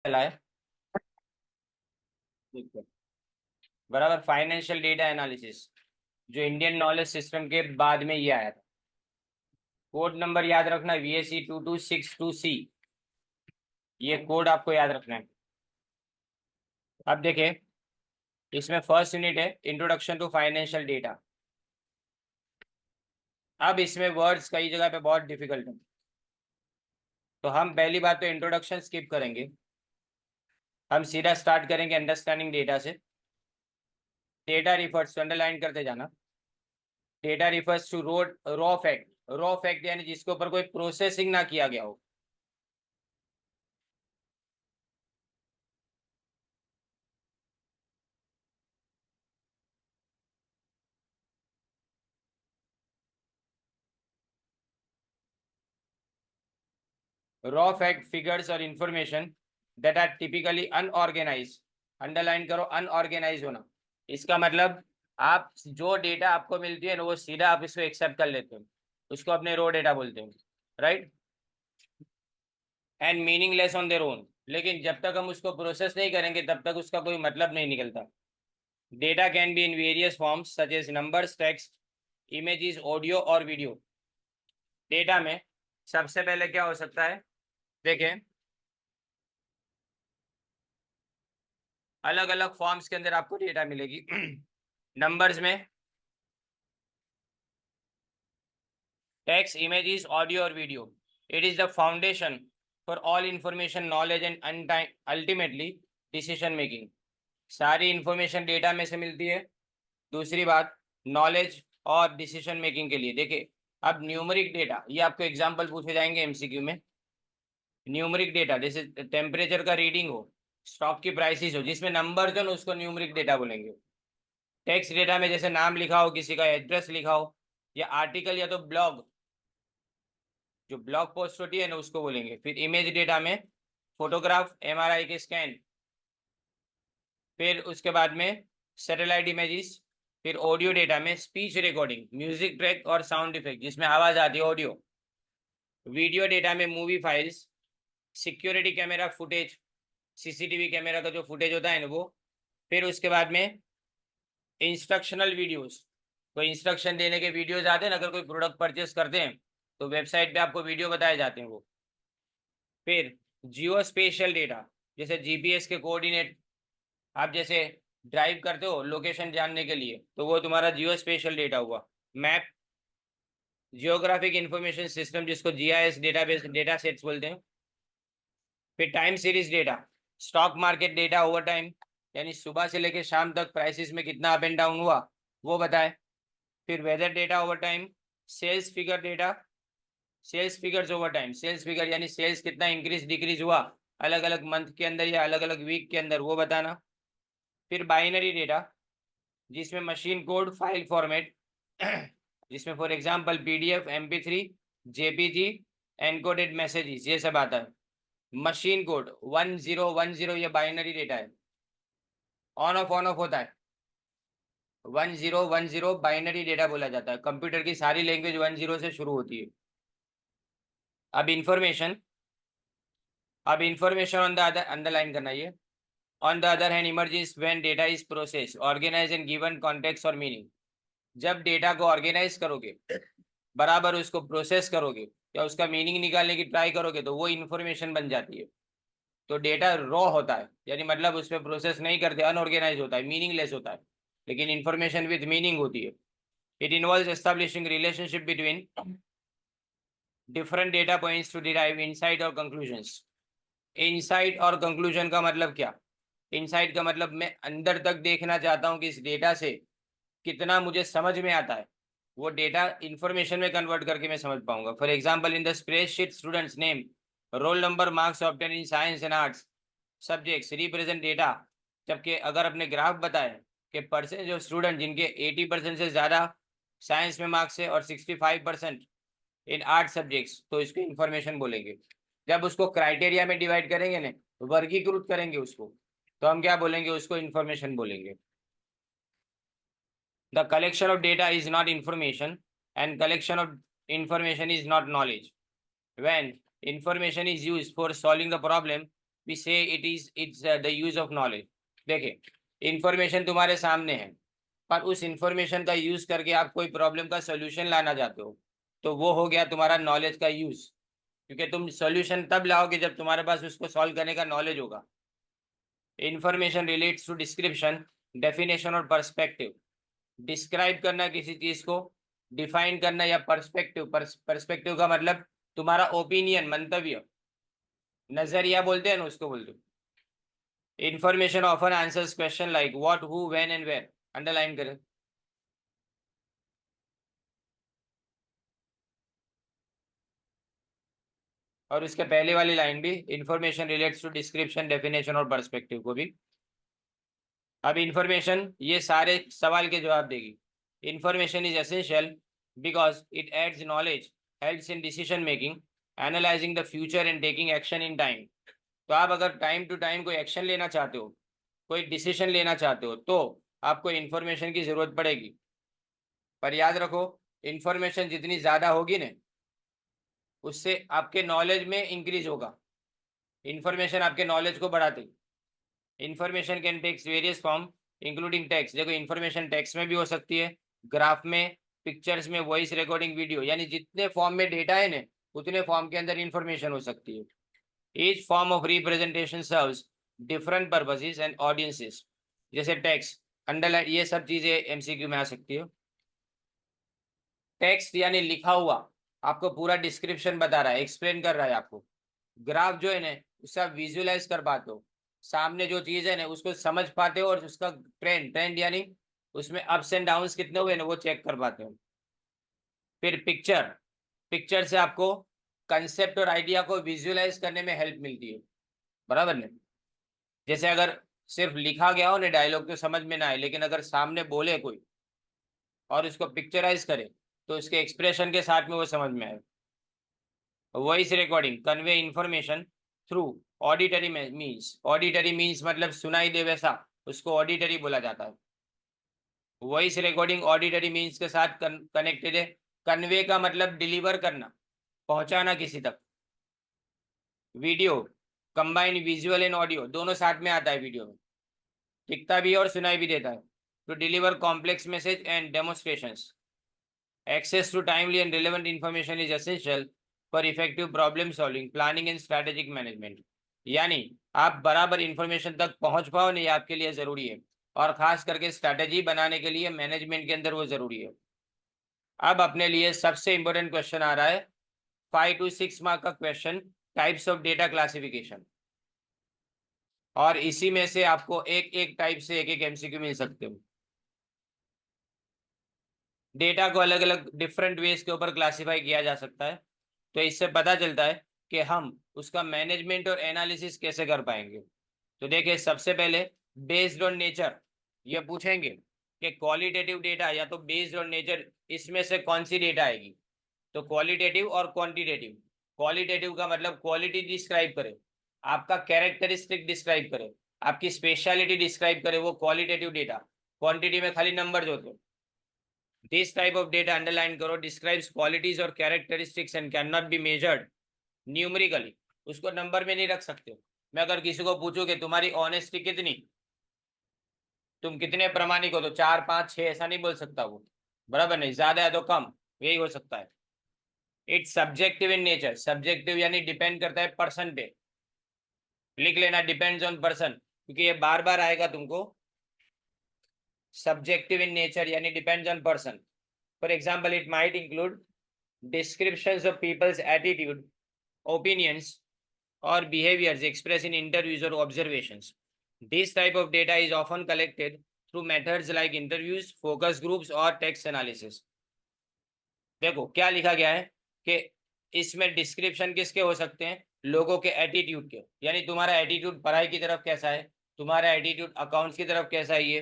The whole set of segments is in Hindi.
है बराबर। फाइनेंशियल डेटा एनालिसिस जो इंडियन नॉलेज सिस्टम के बाद में ये आया था। कोड नंबर याद रखना VSE 2262C। ये कोड आपको याद रखना है। अब देखें, इसमें फर्स्ट यूनिट है इंट्रोडक्शन टू फाइनेंशियल डेटा। अब इसमें वर्ड्स कई जगह पे बहुत डिफिकल्ट है, तो हम पहली बात तो इंट्रोडक्शन स्किप करेंगे। हम सीधा स्टार्ट करेंगे अंडरस्टैंडिंग डेटा से। डेटा रिफर्स अंडरलाइन करते जाना। Data refers to raw fact. Raw fact यानी जिसके ऊपर कोई प्रोसेसिंग ना किया गया हो। रॉ फैक्ट फिगर्स और information that are typically unorganise. Underline करो, अनऑर्गेनाइज होना। इसका मतलब आप जो डेटा आपको मिलती है ना, वो सीधा आप इसको एक्सेप्ट कर लेते हो, उसको अपने रॉ डेटा बोलते हैं, right. And meaningless on their own. लेकिन जब तक हम उसको प्रोसेस नहीं करेंगे तब तक उसका कोई मतलब नहीं निकलता। Data can be in various forms such as numbers, text, images, audio और वीडियो। डेटा में सबसे पहले क्या हो सकता है, देखें, अलग अलग फॉर्म्स के अंदर आपको डेटा मिलेगी। नंबर्स में टेक्स्ट, इमेजेस, ऑडियो और video. It is the foundation for all information, knowledge and ultimately decision making. सारी इंफॉर्मेशन डेटा में से मिलती है। दूसरी बात, नॉलेज और डिसीजन मेकिंग के लिए देखिए। अब न्यूमेरिक डेटा, ये आपको एग्जांपल पूछे जाएंगे एमसीक्यू में। न्यूमेरिक डेटा जैसे टेम्परेचर का रीडिंग हो, स्टॉक की प्राइसेस हो, जिसमें नंबर जो ना उसको न्यूमेरिक डेटा बोलेंगे। टेक्स्ट डेटा में जैसे नाम लिखा हो, किसी का एड्रेस लिखा हो, या आर्टिकल या तो ब्लॉग, जो ब्लॉग पोस्ट होती है ना उसको बोलेंगे। फिर इमेज डेटा में फोटोग्राफ, एमआरआई के स्कैन। फिर उसके बाद में सैटेलाइट इमेजेस। फिर ऑडियो डेटा में स्पीच रिकॉर्डिंग, म्यूजिक ट्रैक और साउंड इफेक्ट जिसमें आवाज आती है, ऑडियो। वीडियो डेटा में movie files, security camera footage, CCTV camera का जो फुटेज होता है ना वो। फिर उसके बाद में इंस्ट्रक्शनल वीडियोस, कोई इंस्ट्रक्शन देने के वीडियोस आते हैं ना, अगर कोई प्रोडक्ट परचेस करते हैं तो वेबसाइट पे आपको वीडियो बताए जाते हैं वो। फिर जियो स्पेशल डेटा, जैसे जीपीएस के कोऑर्डिनेट। आप जैसे ड्राइव करते हो लोकेशन जानने के लिए, तो वो तुम्हारा जियो स्पेशल डेटा हुआ। मैप, जियोग्राफिक इंफॉर्मेशन सिस्टम जिसको जीआईएस डेटाबेस डेटा सेट्स बोलते हैं। फिर time series data, stock market data over time, यानी सुबह से लेकर शाम तक प्राइसेस में कितना अप एंड डाउन हुआ वो बताए। फिर weather data over time. Sales figure data, sales figures over time, sales figure यानी सेल्स कितना इंक्रीज डिक्रीज हुआ अलग अलग मंथ के अंदर या अलग अलग वीक के अंदर, वो बताना। फिर बाइनरी डेटा, जिसमें मशीन कोड फाइल फॉर्मेट, जिसमें for example PDF, MP3, JPG, encoded messages, ये सब आता है। मशीन कोड 1010, ये बाइनरी डेटा है। ऑन ऑफ होता है। 1010 बाइनरी डेटा बोला जाता है। कंप्यूटर की सारी लैंग्वेज 10 से शुरू होती है। अब इंफॉर्मेशन, अब information on the other, underline करना ये। On the other hand emerges when data is process, organise and given context और मीनिंग। जब डेटा को ऑर्गेनाइज करोगे, बराबर उसको प्रोसेस करोगे या उसका मीनिंग निकालने की ट्राई करोगे, तो वो इन्फॉर्मेशन बन जाती है। तो डेटा रॉ होता है, यानी मतलब उसमें प्रोसेस नहीं करते, अनऑर्गेनाइज होता है, मीनिंगलेस होता है। लेकिन इन्फॉर्मेशन विद मीनिंग होती है। It involves establishing relationship between different data points to derive insight और कंक्लूजन्स। इनसाइट और कंक्लूजन का मतलब क्या? इनसाइट का मतलब मैं अंदर तक देखना चाहता हूँ कि इस डेटा से कितना मुझे समझ में आता है, वो डेटा इंफॉर्मेशन में कन्वर्ट करके मैं समझ पाऊंगा। For example, in the spreadsheet students name, roll number, marks obtain in science and arts subjects represent data. जबकि अगर अपने ग्राफ बताए कि परसेंटेज ऑफ स्टूडेंट जिनके 80% से ज़्यादा साइंस में मार्क्स है और 65% इन आर्ट सब्जेक्ट्स, तो इसको इंफॉर्मेशन बोलेंगे। जब उसको क्राइटेरिया में डिवाइड करेंगे ना, वर्गीकृत करेंगे उसको, तो हम क्या बोलेंगे, उसको इंफॉर्मेशन बोलेंगे। The collection of data is not information, and collection of information is not knowledge. When information is used for solving the problem, we say it's the use of knowledge. देखिए, इंफॉर्मेशन तुम्हारे सामने है, पर उस इंफॉर्मेशन का यूज करके आप कोई प्रॉब्लम का सोल्यूशन लाना चाहते हो, तो वो हो गया तुम्हारा नॉलेज का यूज। क्योंकि तुम सोल्यूशन तब लाओगे जब तुम्हारे पास उसको सॉल्व करने का नॉलेज होगा। Information relates to description, definition और पर्सपेक्टिव। डिस्क्राइब करना किसी चीज को, डिफाइन करना, या पर्सपेक्टिव। पर्सपेक्टिव का मतलब तुम्हारा ओपिनियन, मंतव्य, नजरिया बोलते हैं ना, उसको बोलते हो। Information often answers question like what, who, when and where. Underline करें। और उसके पहले वाली लाइन भी, information relates to description, definition और पर्सपेक्टिव को भी। अब इंफॉर्मेशन ये सारे सवाल के जवाब देगी। Information is essential because it adds knowledge, helps in decision making, analysing the future and taking action in time. तो आप अगर टाइम टू टाइम कोई एक्शन लेना चाहते हो, कोई डिसीजन लेना चाहते हो, तो आपको इंफॉर्मेशन की जरूरत पड़ेगी। पर याद रखो, इंफॉर्मेशन जितनी ज्यादा होगी ना, उससे आपके नॉलेज में इंक्रीज होगा। इंफॉर्मेशन आपके नॉलेज को बढ़ाती। Information can takes various form including text. देखो, इंफॉर्मेशन टेक्स्ट में भी हो सकती है, ग्राफ में, पिक्चर्स में, वॉइस रिकॉर्डिंग, वीडियो, यानी जितने फॉर्म में डेटा है ना, उतने फॉर्म के अंदर इंफॉर्मेशन हो सकती है। Each form of representation serves different purposes and audiences. जैसे टेक्स्ट, अंडरलाइन, ये सब चीजें एमसीक्यू में आ सकती है। टेक्स्ट यानी लिखा हुआ, आपको पूरा डिस्क्रिप्शन बता रहा है, एक्सप्लेन कर रहा है आपको। ग्राफ जो है ना, उससे आप विजुअलाइज कर पाते हो, सामने जो चीज है ना उसको समझ पाते हो, और उसका ट्रेंड ट्रेंड यानी उसमें अप्स एंड डाउन्स कितने हुए ना वो चेक कर पाते हो। फिर पिक्चर, पिक्चर से आपको कंसेप्ट और आइडिया को विजुअलाइज करने में हेल्प मिलती है। बराबर ने? जैसे अगर सिर्फ लिखा गया हो ना डायलॉग तो समझ में ना आए, लेकिन अगर सामने बोले कोई और उसको पिक्चराइज करे, तो उसके एक्सप्रेशन के साथ में वो समझ में आए। Voice recording convey information through auditory means. Auditory means मतलब सुनाई दे वैसा, उसको ऑडिटरी बोला जाता है। वॉइस रिकॉर्डिंग ऑडिटरी मीन्स के साथ कनेक्टेड है। कन्वे का मतलब डिलीवर करना, पहुंचाना किसी तक। Video combine visual and audio, दोनों साथ में आता है वीडियो में, दिखता भी है और सुनाई भी देता है। To deliver complex message and demonstrations. Access to timely and relevant information is essential for effective problem solving, planning and strategic management। यानी आप बराबर इंफॉर्मेशन तक पहुंच पाओ नहीं, आपके लिए जरूरी है, और खास करके स्ट्रैटेजी बनाने के लिए मैनेजमेंट के अंदर वो जरूरी है। अब अपने लिए सबसे इंपॉर्टेंट क्वेश्चन आ रहा है, 5 to 6 मार्क का question, types of data classification. और इसी में से आपको एक एक टाइप से एक एक एमसीक्यू मिल सकते हो। डेटा को अलग अलग डिफरेंट वेज के ऊपर क्लासिफाई किया जा सकता है, तो इससे पता चलता है कि हम उसका मैनेजमेंट और एनालिसिस कैसे कर पाएंगे। तो देखिए, सबसे पहले बेस्ड ऑन नेचर, ये पूछेंगे कि क्वालिटेटिव डेटा या तो बेस्ड ऑन नेचर, इसमें से कौन सी डेटा आएगी। तो क्वालिटेटिव और क्वांटिटेटिव। क्वालिटेटिव का मतलब क्वालिटी डिस्क्राइब करे, आपका कैरेक्टरिस्टिक डिस्क्राइब करे, आपकी स्पेशलिटी डिस्क्राइब करे, वो क्वालिटेटिव डेटा। क्वांटिटी में खाली नंबर होते हैं। This type of data, underline करो, डिस्क्राइब्स क्वालिटीज और characteristics and can not be measured numerically. उसको नंबर में नहीं रख सकते। मैं अगर किसी को पूछूं कि तुम्हारी ऑनेस्टी कितनी, तुम कितने प्रामाणिक हो, तो 4 5 6 ऐसा नहीं बोल सकता वो। बराबर नहीं, ज्यादा है तो कम, यही हो सकता है। It's subjective in nature. Subjective यानी डिपेंड करता है पर्सन पे। लिख लेना, डिपेंड्स ऑन पर्सन, क्योंकि ये बार बार आएगा तुमको। सब्जेक्टिव इन नेचर यानी depends on person. For example, it might include descriptions of people's attitude, opinions, or behaviors expressed in interviews or observations. This type of data is often collected through methods like interviews, focus groups, or text analysis. देखो क्या लिखा गया है कि इसमें डिस्क्रिप्शन किसके हो सकते हैं, लोगों के एटीट्यूड के, यानी तुम्हारा एटीट्यूड पढ़ाई की तरफ कैसा है, तुम्हारा एटीट्यूड अकाउंट्स की तरफ कैसा है ये।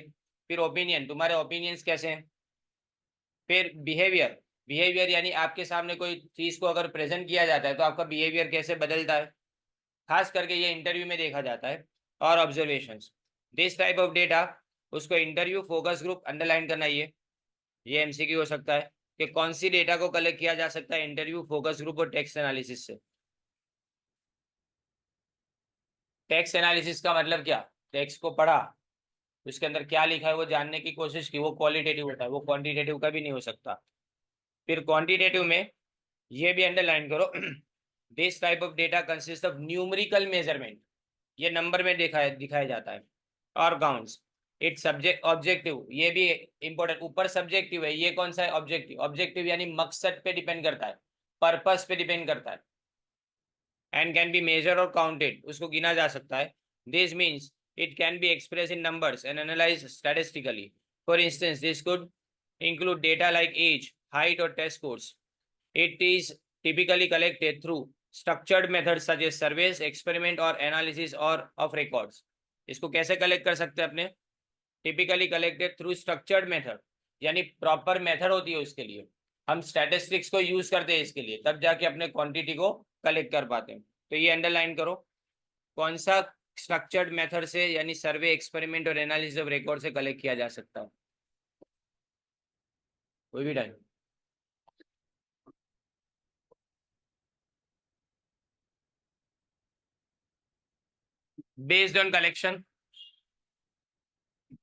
फिर ओपिनियन, तुम्हारे ओपिनियंस कैसे हैं। फिर बिहेवियर, बिहेवियर यानी आपके सामने कोई चीज को अगर प्रेजेंट किया जाता है तो आपका बिहेवियर कैसे बदलता है, खास करके ये इंटरव्यू में देखा जाता है। और observations. This type of data, उसको इंटरव्यू, फोकस ग्रुप, अंडरलाइन करना, ये एमसीक्यू हो सकता है कि कौन सी डेटा को कलेक्ट किया जा सकता है इंटरव्यू, फोकस ग्रुप और टेक्स्ट एनालिसिस से। टेक्स्ट एनालिसिस का मतलब क्या, टेक्स्ट को पढ़ा, उसके अंदर क्या लिखा है वो जानने की कोशिश की, वो क्वालिटेटिव होता है, वो क्वांटिटेटिव कभी नहीं हो सकता। फिर क्वांटिटेटिव में ये भी अंडरलाइन करो, this type of data consist of numerical measurement, ये नंबर में दिखाया जाता है, और काउंट्स। इट सब्जेक्ट ऑब्जेक्टिव, ये भी इंपॉर्टेंट, ऊपर सब्जेक्टिव है, ये कौन सा है, ऑब्जेक्टिव। ऑब्जेक्टिव यानी मकसद पे डिपेंड करता है, पर्पस पे डिपेंड करता है। एंड कैन बी मेजर और काउंटेड, उसको गिना जा सकता है। This means it can be express in numbers and analyse statistically. For instance this could include data like age, height or test scores. It is typically collected through structured methods such as surveys, experiment or analysis or of records. इसको कैसे कलेक्ट कर सकते हैं अपने, typically collected through structured method, यानी प्रॉपर मेथड होती है उसके लिए, हम स्टैटिस्टिक्स को यूज करते हैं इसके लिए, तब जाके अपने क्वांटिटी को कलेक्ट कर पाते हैं। तो ये अंडरलाइन करो, कौन सा स्ट्रक्चर्ड मेथड से, यानी सर्वे, एक्सपेरिमेंट और एनालिसिस ऑफ रिकॉर्ड से कलेक्ट किया जा सकता है, कोई भी time. Based on collection,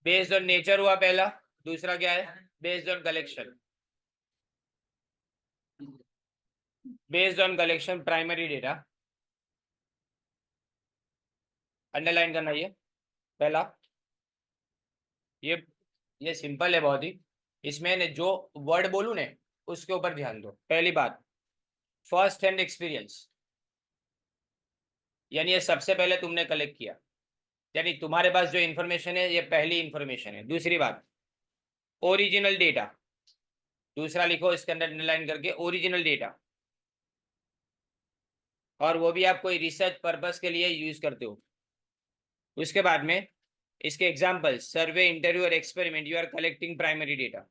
based on nature हुआ पहला, दूसरा क्या है, based on collection. Based on collection primary data, underline करना ये पहला। ये ये सिंपल है बहुत ही, इसमें ने जो वर्ड बोलूं ने उसके ऊपर ध्यान दो। पहली बात, फर्स्ट हैंड एक्सपीरियंस, यानी ये सबसे पहले तुमने कलेक्ट किया, यानी तुम्हारे पास जो इन्फॉर्मेशन है ये पहली इन्फॉर्मेशन है। दूसरी बात, ओरिजिनल डेटा, दूसरा लिखो इसके अंदर अंडरलाइन करके, ओरिजिनल डेटा, और वो भी आप कोई रिसर्च पर्पस के लिए यूज करते हो। उसके बाद में इसके एग्जाम्पल, सर्वे, इंटरव्यू और experiment, you are collecting primary data,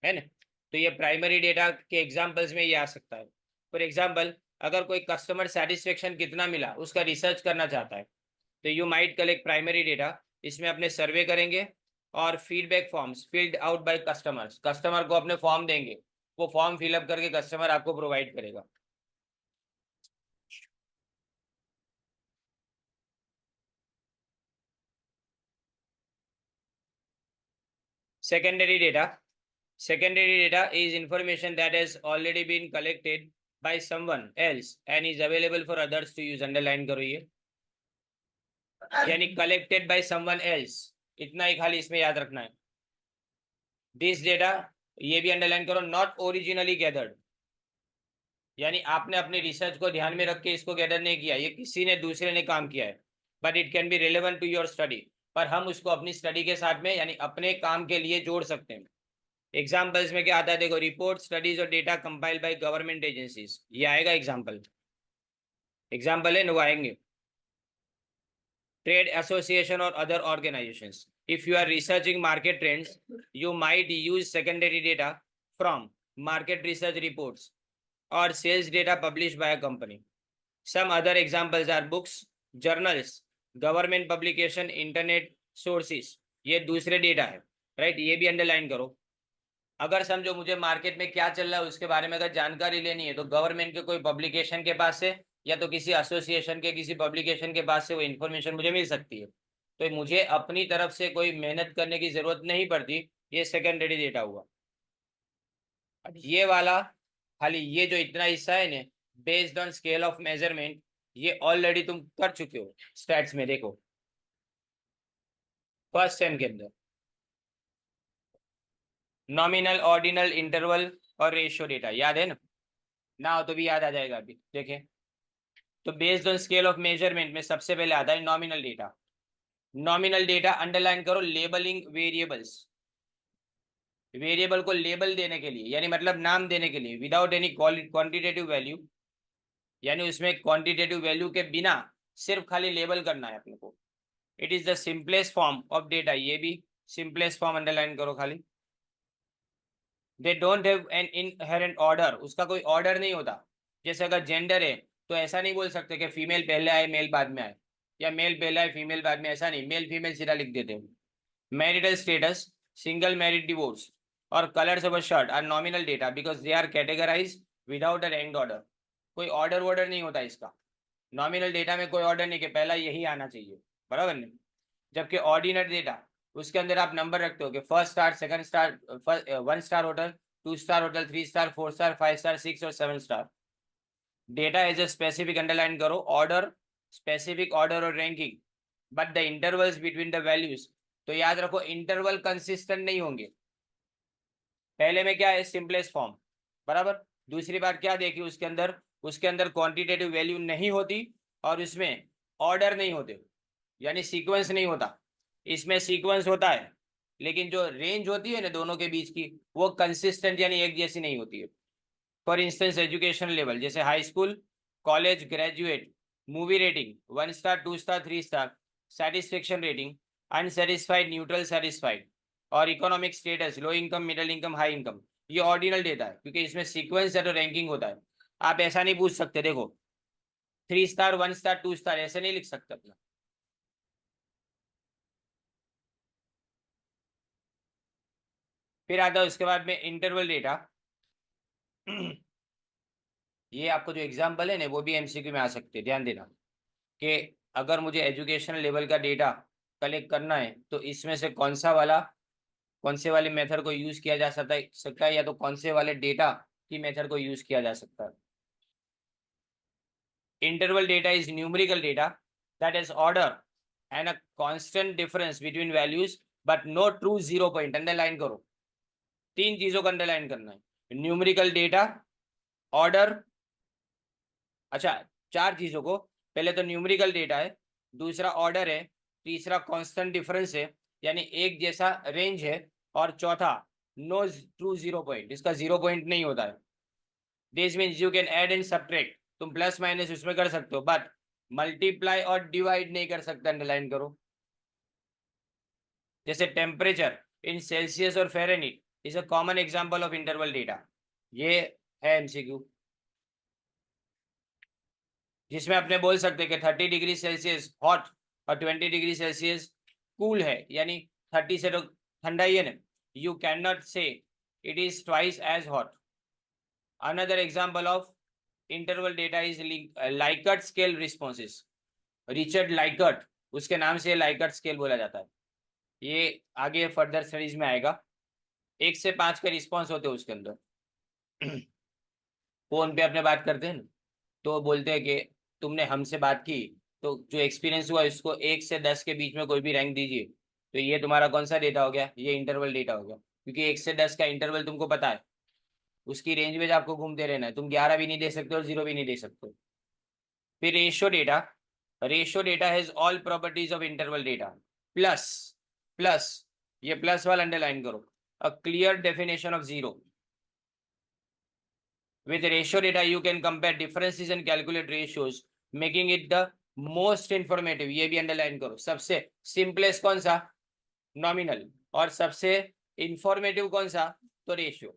है ना। तो ये प्राइमरी डेटा के एग्जाम्पल्स में ये आ सकता है। फॉर एग्जाम्पल, अगर कोई कस्टमर सेटिस्फेक्शन कितना मिला उसका रिसर्च करना चाहता है, तो you might collect primary data. इसमें अपने सर्वे करेंगे और feedback forms field out by customers, customer को अपने फॉर्म देंगे, वो फॉर्म फिलअप करके कस्टमर आपको प्रोवाइड करेगा। Secondary data. Secondary data is information that has already been collected by someone else and is available for others to use. Underline करो ये, यानी collected by someone else, इतना ही खाली इसमें याद रखना है। This data, ये भी अंडरलाइन करो, नॉट ओरिजिनली गैदर्ड, यानी आपने अपने रिसर्च को ध्यान में रख के इसको गैदर नहीं किया, ये किसी ने दूसरे ने काम किया है। But it can be relevant to your study, पर हम उसको अपनी स्टडी के साथ में, यानी अपने काम के लिए जोड़ सकते हैं। एग्जाम्पल्स में क्या आता है देखो, रिपोर्ट, स्टडीज और data compile by government agencies, ये आएगा एग्जाम्पल, एग्जाम्पल है, नो आएंगे। ट्रेड एसोसिएशन और other organisations, if you are researching market trends you might use secondary data from market research reports और sales data publish by a company. Some other examples are books, journals, government publication, internet sources, ये दूसरे डेटा है, राइट। ये भी अंडरलाइन करो। अगर समझो मुझे मार्केट में क्या चल रहा है उसके बारे में अगर जानकारी लेनी है, तो गवर्नमेंट के कोई पब्लिकेशन के पास से या तो किसी एसोसिएशन के किसी पब्लिकेशन के पास से वो इन्फॉर्मेशन मुझे मिल सकती है, तो मुझे अपनी तरफ से कोई मेहनत करने की जरूरत नहीं पड़ती। ये सेकेंडरी डेटा हुआ। अब ये वाला, खाली ये जो इतना हिस्सा है ना, based on scale of measurement, ये ऑलरेडी तुम कर चुके हो स्टैट्स में, देखो फर्स्ट सेम के अंदर। नॉमिनल, ऑर्डिनल, इंटरवल और रेशियो डेटा याद है ना हो तो भी याद आ जाएगा अभी देखें। तो based on scale of measurement में सबसे पहले आता है nominal data. Nominal data underline करो, लेबलिंग वेरिएबल्स, वेरिएबल को लेबल देने के लिए, यानी मतलब नाम देने के लिए, विदाउट एनी क्वांटिटेटिव वैल्यू, यानी उसमें क्वांटिटेटिव वैल्यू के बिना सिर्फ खाली लेबल करना है अपने को। It is the simplest form of data, ये भी सिंपलेस्ट फॉर्म अंडरलाइन करो खाली। They don't have an inherent order, उसका कोई ऑर्डर नहीं होता। जैसे अगर जेंडर है तो ऐसा नहीं बोल सकते कि फीमेल पहले आए मेल बाद में आए, या मेल पहले आए फीमेल बाद में, ऐसा नहीं, मेल फीमेल सीधा लिख देते हो। Marital status, single married, divorce और colours of a shirt are nominal data because they are categorise without a rank order, कोई ऑर्डर वॉर्डर नहीं होता इसका। नॉमिनल डेटा में कोई ऑर्डर नहीं कि पहला यही आना चाहिए, बराबर नहीं। जबकि ऑर्डिनल डेटा उसके अंदर आप नंबर रखते हो कि first star, second star, 1 star hotel, 2 star hotel, 3 star, 4 star, 5 star, 6 और 7 star. Data as a specific, underline करो, ऑर्डर, स्पेसिफिक ऑर्डर और ranking, but the intervals between the values. तो याद रखो इंटरवल कंसिस्टेंट नहीं होंगे। पहले में क्या है, सिंपलेस्ट फॉर्म, बराबर। दूसरी बार क्या देखी उसके अंदर क्वांटिटेटिव वैल्यू नहीं होती और उसमें ऑर्डर नहीं होते, यानी सीक्वेंस नहीं होता। इसमें सीक्वेंस होता है, लेकिन जो रेंज होती है ना दोनों के बीच की, वो कंसिस्टेंट यानी एक जैसी नहीं होती है। फॉर इंस्टेंस एजुकेशन लेवल, जैसे high school, college, graduate, movie rating 1 star, 2 star, 3 star, satisfaction rating, unsatisfied, neutral, satisfied, और economic status, low income, middle income, high income. ये ऑर्डिनल डेटा है क्योंकि इसमें सीक्वेंस है तो रैंकिंग होता है। आप ऐसा नहीं पूछ सकते, देखो 3 स्टार, 1 स्टार, 2 स्टार ऐसे नहीं लिख सकते अपना। फिर आता है उसके बाद में इंटरवल डेटा। ये आपको जो एग्जाम्पल है ना वो भी एमसीक्यू में आ सकते हैं, ध्यान देना कि अगर मुझे एजुकेशन लेवल का डेटा कलेक्ट करना है तो इसमें से कौन से वाले मेथड को यूज किया जा सकता है या तो कौन से वाले डेटा की मेथड को यूज किया जा सकता है। Interval data is numerical data that is order and a constant difference between values but no true zero point. Underline करो, 3 चीजों को अंडरलाइन करना है, न्यूमेरिकल डेटा, ऑर्डर, अच्छा 4 चीजों को। पहले तो न्यूमेरिकल डेटा है, दूसरा ऑर्डर है, तीसरा कांस्टेंट डिफरेंस है यानी एक जैसा रेंज है, और चौथा नो ट्रू जीरो पॉइंट, इसका जीरो पॉइंट नहीं होता है। This means you can add and subtract, तुम प्लस माइनस उसमें कर सकते हो बट मल्टीप्लाई और डिवाइड नहीं कर सकते, अंडरलाइन करो। जैसे टेम्परेचर इन सेल्सियस और Fahrenheit is a common example of interval data. ये है एमसीक्यू जिसमें अपने बोल सकते हैं कि 30 डिग्री सेल्सियस हॉट और 20 डिग्री सेल्सियस कूल है, यानी 30 से तो ठंडा ही है ना। You can not say it is twice as hot. Another example of interval data is Likert scale responses. Richard Likert, उसके नाम से लाइकर्ट स्केल बोला जाता है। ये आगे फर्दर स्टडीज में आएगा। 1 से 5 के रिस्पॉन्स होते हैं उसके अंदर। फोन पे अपने बात करते हैं ना, तो बोलते हैं कि तुमने हमसे बात की, तो जो एक्सपीरियंस हुआ इसको 1 से 10 के बीच में कोई भी रैंक दीजिए। तो ये तुम्हारा कौन सा डेटा हो गया, ये इंटरवल डेटा हो गया, क्योंकि 1 से 10 का इंटरवल तुमको पता है, उसकी रेंज में आपको घूमते रहना है। तुम 11 भी नहीं दे सकते और 0 भी नहीं दे सकते। फिर ratio data has all properties of interval data plus plus ये प्लस वाला अंडरलाइन करो, a clear definition of zero. With ratio data, you can compare differences and calculate ratios, making it the most informative। ये भी अंडरलाइन करो। सबसे सिंपलेस्ट कौन सा, नॉमिनल, और सबसे इंफॉर्मेटिव कौन सा, तो रेशियो।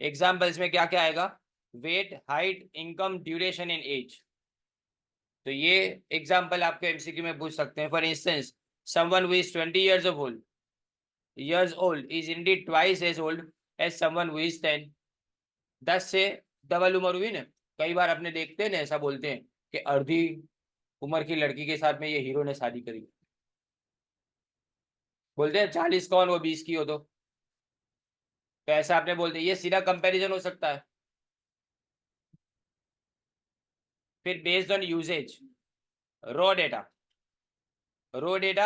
एग्जाम्पल्स में क्या क्या आएगा, weight, height, income, duration and age. तो ये एग्जाम्पल आपके एमसीक्यू में पूछ सकते हैं। For instance, someone who is 20 years old is indeed twice as old as someone who is 10। 10 से डबल उम्र हुई ना। कई बार अपने देखते हैं ना, ऐसा बोलते हैं कि अर्धी उम्र की लड़की के साथ में ये हीरो ने शादी करी। बोलते हैं 40 कौन, वो 20 की हो तो ऐसा आपने बोलते हैं, ये सीधा कंपैरिजन हो सकता है। फिर based on usages, raw data,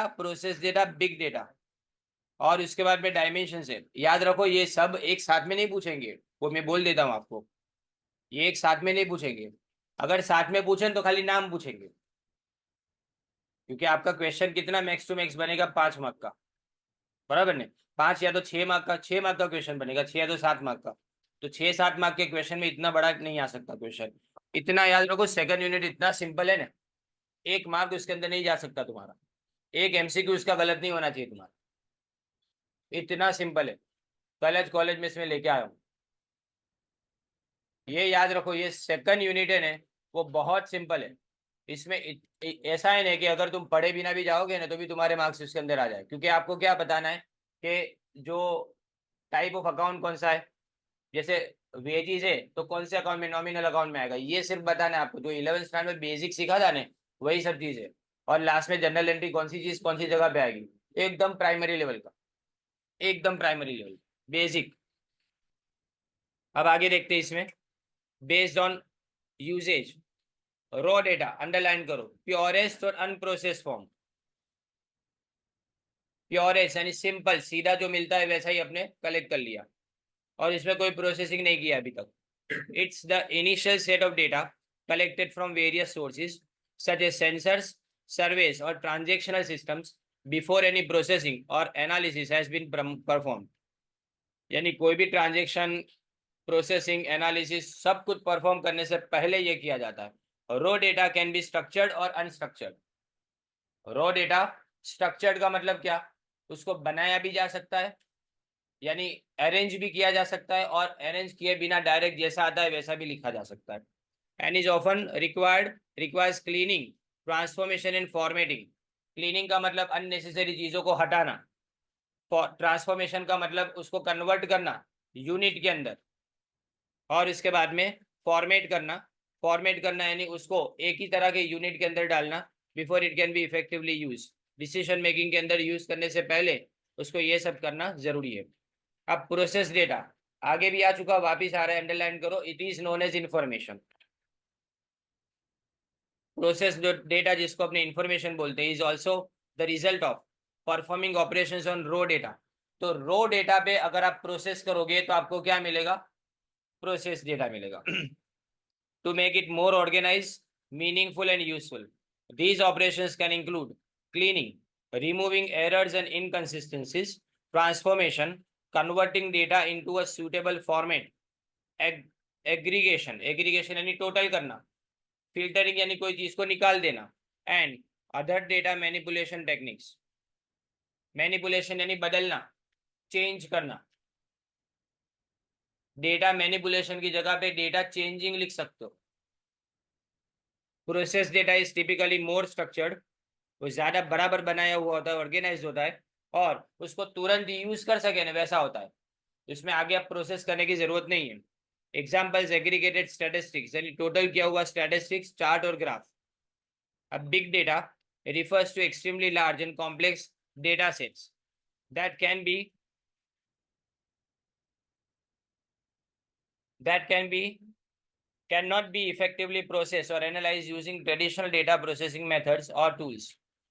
process data, big data, और उसके बाद में डायमेंशन है। याद रखो ये सब एक साथ में नहीं पूछेंगे, वो मैं बोल देता हूँ आपको, ये एक साथ में नहीं पूछेंगे। अगर साथ में पूछें तो खाली नाम पूछेंगे, क्योंकि आपका क्वेश्चन कितना मैक्स टू मैक्स बनेगा, 5 मार्क का, बराबर नहीं। 5 या तो 6 मार्क का, 6 मार्क का क्वेश्चन बनेगा, 6 या तो 7 मार्क का। तो 6-7 मार्क के क्वेश्चन में इतना बड़ा नहीं आ सकता क्वेश्चन। इतना याद रखो, सेकंड यूनिट इतना सिंपल है ना, 1 मार्क उसके अंदर नहीं जा सकता तुम्हारा, एक एमसीक्यू उसका गलत नहीं होना चाहिए तुम्हारा, इतना सिंपल है। कॉलेज कॉलेज में इसमें लेके आया हूँ। ये याद रखो, ये सेकंड यूनिट है ना, वो बहुत सिंपल है। इसमें ऐसा है ना कि अगर तुम पढ़े बिना भी जाओगे ना तो भी तुम्हारे मार्क्स इसके अंदर आ जाए, क्योंकि आपको क्या बताना है कि जो टाइप ऑफ अकाउंट कौन सा है। जैसे वेजीज है तो कौन से अकाउंट में, नॉमिनल अकाउंट में आएगा, ये सिर्फ बताना है आपको। जो 11th स्टैंडर्ड में बेसिक सीखा था ने, वही सब चीज है। और लास्ट में जनरल एंट्री कौन सी चीज कौन सी जगह पे आएगी, एकदम प्राइमरी लेवल का, एकदम प्राइमरी लेवल बेसिक। अब आगे देखते हैं इसमें, based on usages raw data underline करो, प्योरेस्ट और अनप्रोसेस फॉर्म। प्योरेस्ट यानी सिंपल सीधा जो मिलता है वैसा ही अपने कलेक्ट कर लिया, और इसमें कोई प्रोसेसिंग नहीं किया अभी तक। It's the initial set of data collected from various sources such as sensors, surveys or transactional systems before any processing or analysis has been performed। यानी कोई भी ट्रांजेक्शन, प्रोसेसिंग, एनालिसिस सब कुछ परफॉर्म करने से पहले ये किया जाता है। रो डेटा कैन बी स्ट्रक्चर्ड और अनस्ट्रक्चर्ड। रो डेटा स्ट्रक्चर्ड का मतलब क्या, उसको बनाया भी जा सकता है, यानी अरेंज भी किया जा सकता है, और अरेंज किए बिना डायरेक्ट जैसा आता है वैसा भी लिखा जा सकता है। And is often requires cleaning, transformation and formatting. Cleaning का मतलब अननेसेसरी चीजों को हटाना, ट्रांसफॉर्मेशन का मतलब उसको कन्वर्ट करना यूनिट के अंदर, और इसके बाद में फॉर्मेट करना। फॉर्मेट करना यानी उसको एक ही तरह के यूनिट के अंदर डालना, before it can B effectively use. Decision making के अंदर यूज करने से पहले उसको ये सब करना जरूरी है। अब प्रोसेस डेटा आगे भी आ चुका, वापिस आ रहा है, अंडरलाइन करो। It is known as information. Process data जिसको अपने इंफॉर्मेशन बोलते हैं, is also the result of performing operations on raw data. तो रो डेटा पे अगर आप प्रोसेस करोगे तो आपको क्या मिलेगा, प्रोसेस डेटा मिलेगा। To make it more organise, meaningful and useful, these operations can include cleaning, removing errors and inconsistencies, transformation, converting data into a suitable format, aggregation, aggregation यानी टोटल करना, फिल्टरिंग यानी कोई चीज को निकाल देना, and other data manipulation techniques. Manipulation यानी बदलना, चेंज करना। डेटा मैनिपुलेशन की जगह पे डेटा चेंजिंग लिख सकते हो। Process data is typically more structured, वो ज्यादा बराबर बनाया हुआ होता है, ऑर्गेनाइज होता है, और उसको तुरंत यूज कर सके ना वैसा होता है। इसमें आगे आप प्रोसेस करने की जरूरत नहीं है। एग्जाम्पल्स एग्रीगेटेड स्टैटिस्टिक्स यानी टोटल किया हुआ स्टैटिस्टिक्स, चार्ट और ग्राफ। अब big data refers to extremely large and complex data sets that can be that can be cannot be effectively processed or analyzed using traditional data processing methods or tools।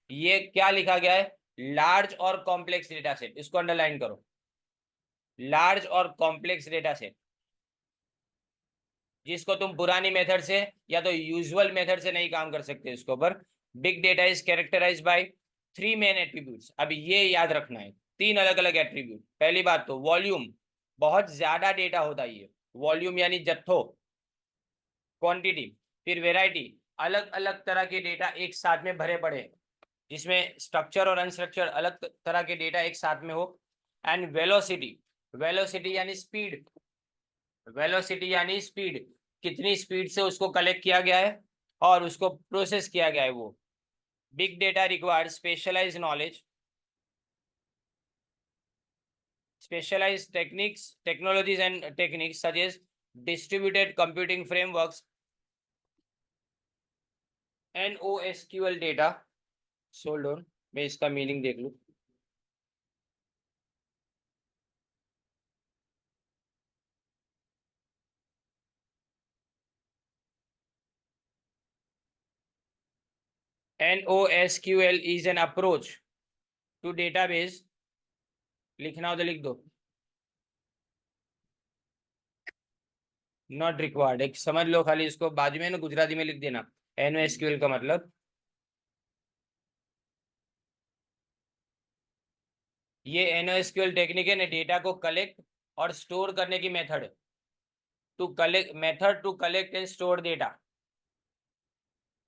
ये क्या लिखा गया है, लार्ज और कॉम्प्लेक्स डेटा सेट, इसको अंडरलाइन करो। लार्ज और कॉम्प्लेक्स डेटा सेट जिसको तुम पुरानी मेथड से या तो यूजुअल मेथड से नहीं काम कर सकते इसके ऊपर। Big data is characterized by three main attributes. अब ये याद रखना है, तीन अलग अलग एट्रीब्यूट। पहली बात तो वॉल्यूम, बहुत ज्यादा डेटा होता है ये, वॉल्यूम यानी जत्थो, क्वांटिटी। फिर वेराइटी, अलग अलग तरह के डेटा एक साथ में भरे पड़े हैं, जिसमें स्ट्रक्चर और अनस्ट्रक्चर अलग तरह के डेटा एक साथ में हो। एंड वेलोसिटी, वेलोसिटी यानी स्पीड, वेलोसिटी यानी स्पीड, कितनी स्पीड से उसको कलेक्ट किया गया है और उसको प्रोसेस किया गया है वो। Big data requires specialized knowledge, specialized techniques, technologies and techniques such as distributed computing frameworks, NoSQL data। hold on, मैं इसका मीनिंग देख लूं। NoSQL is an approach to database, लिखना हो तो लिख दो, नॉट रिक्वायर्ड, एक समझ लो खाली, इसको बाजू में ना गुजराती में लिख देना। NoSQL का मतलब ये NoSQL टेक्निक है ना, डेटा को कलेक्ट और स्टोर करने की मेथड है। To collect, method to collect and store data,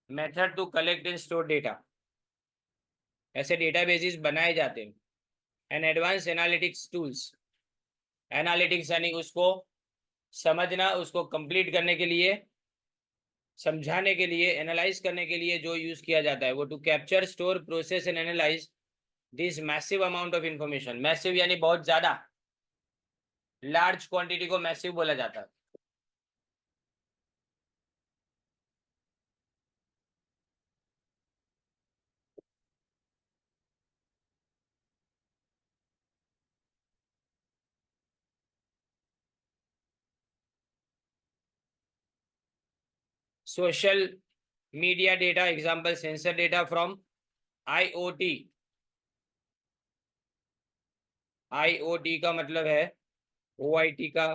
method to collect and store data, ऐसे डेटाबेसेस बनाए जाते हैं। And advance analytics tools, analytics यानी उसको समझना, उसको कंप्लीट करने के लिए, समझाने के लिए, एनालाइज करने के लिए जो यूज किया जाता है वो, to capture, store, process and analyze this massive amount of information. Massive यानी बहुत ज्यादा, लार्ज क्वांटिटी को मैसिव बोला जाता है। Social media data example sensor data from IoT. IoT का मतलब है, ओआईटी का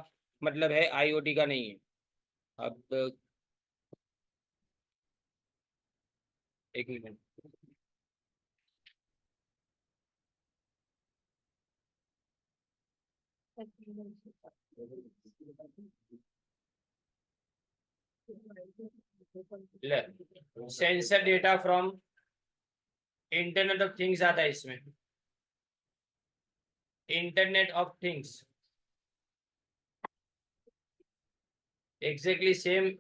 मतलब है, आईओटी का नहीं है। अब एक minute, sensor data from internet of things आता है इसमें, internet of things, exactly same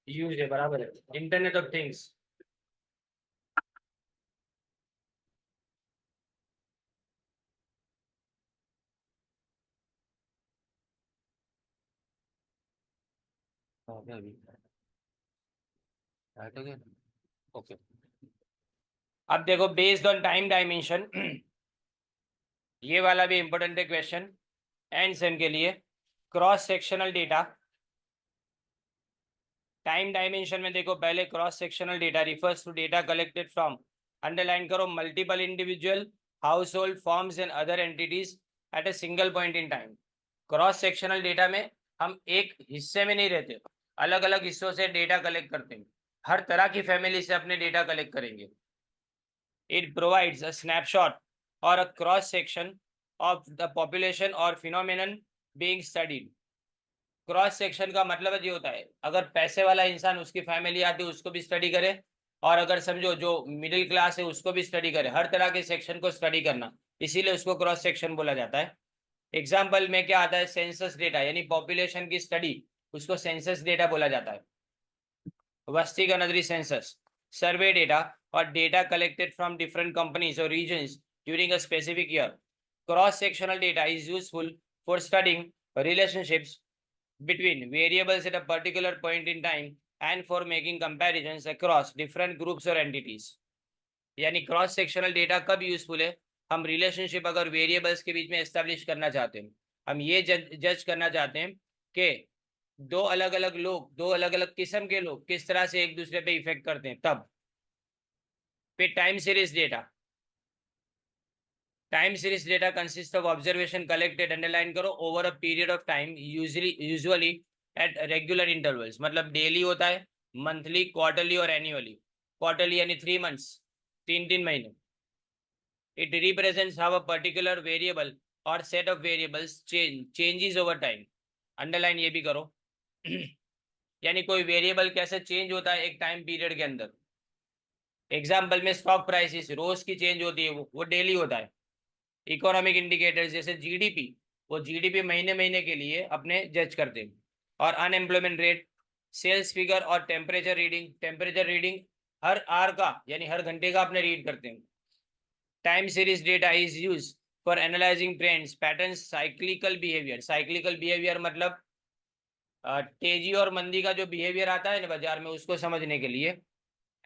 use है, बराबर है, इंटरनेट ऑफ थिंग्स। ओके, अब देखो बेस्ड ऑन टाइम डायमेंशन ये वाला भी इंपॉर्टेंट है क्वेश्चन एंड सेम के लिए। Cross sectional data time dimension में देखो, पहले cross sectional data refers to data collected from, underline करो, multiple individual household firms and other entities at a single point in time. Cross sectional data में हम एक हिस्से में नहीं रहते, अलग अलग हिस्सों से डेटा कलेक्ट करते हैं, हर तरह की फैमिली से अपने डेटा कलेक्ट करेंगे। इट प्रोवाइड्स अ स्नैपशॉट और a cross section of the population और phenomenon being studied. Cross section का मतलब ये होता है, अगर पैसे वाला इंसान उसकी फैमिली आती है उसको भी स्टडी करे, और अगर समझो जो मिडिल क्लास है उसको भी स्टडी करे, हर तरह के सेक्शन को स्टडी करना, इसीलिए उसको क्रॉस सेक्शन बोला जाता है। एग्जाम्पल में क्या आता है, सेंसस डेटा यानी पॉपुलेशन की स्टडी, उसको सेंसस डेटा बोला जाता है। वस्ती गणतरी सेंसस, सर्वे डेटा और data collected from different companies और regions during a specific year. Cross sectional data is useful for studying relationships between variables at a particular point in time and for making comparisons across different groups or entities। यानी क्रॉस सेक्शनल डेटा कब यूजफुल है, हम रिलेशनशिप अगर वेरिएबल्स के बीच में एस्टेब्लिश करना चाहते हैं, हम ये जज करना चाहते हैं कि दो अलग अलग लोग, दो अलग अलग किस्म के लोग किस तरह से एक दूसरे पे इफेक्ट करते हैं, तब। फिर time series data, time series data consist of observation collected, underline करो, over a period of time, usually at regular intervals, मतलब डेली होता है, मंथली, क्वार्टरली और एनुअली। क्वार्टरली यानी 3 मंथ्स, 3 3 महीने। It represents how a particular variable और set of variables changes over time, underline ये भी करो यानी कोई वेरिएबल कैसे चेंज होता है एक टाइम पीरियड के अंदर। एग्जाम्पल में स्टॉक प्राइसेस रोज की चेंज होती है, वो डेली होता है। इकोनॉमिक इंडिकेटर्स जैसे जीडीपी, वो जीडीपी महीने महीने के लिए अपने जज करते हैं। और अनएम्प्लॉयमेंट रेट, सेल्स फिगर और टेम्परेचर रीडिंग, टेम्परेचर रीडिंग हर आवर का यानी हर घंटे का अपने रीड करते हैं। Time series data is use for analyzing trends patterns cyclical behavior. Cyclical behavior मतलब तेजी और मंदी का जो बिहेवियर आता है ना बाजार में, उसको समझने के लिए।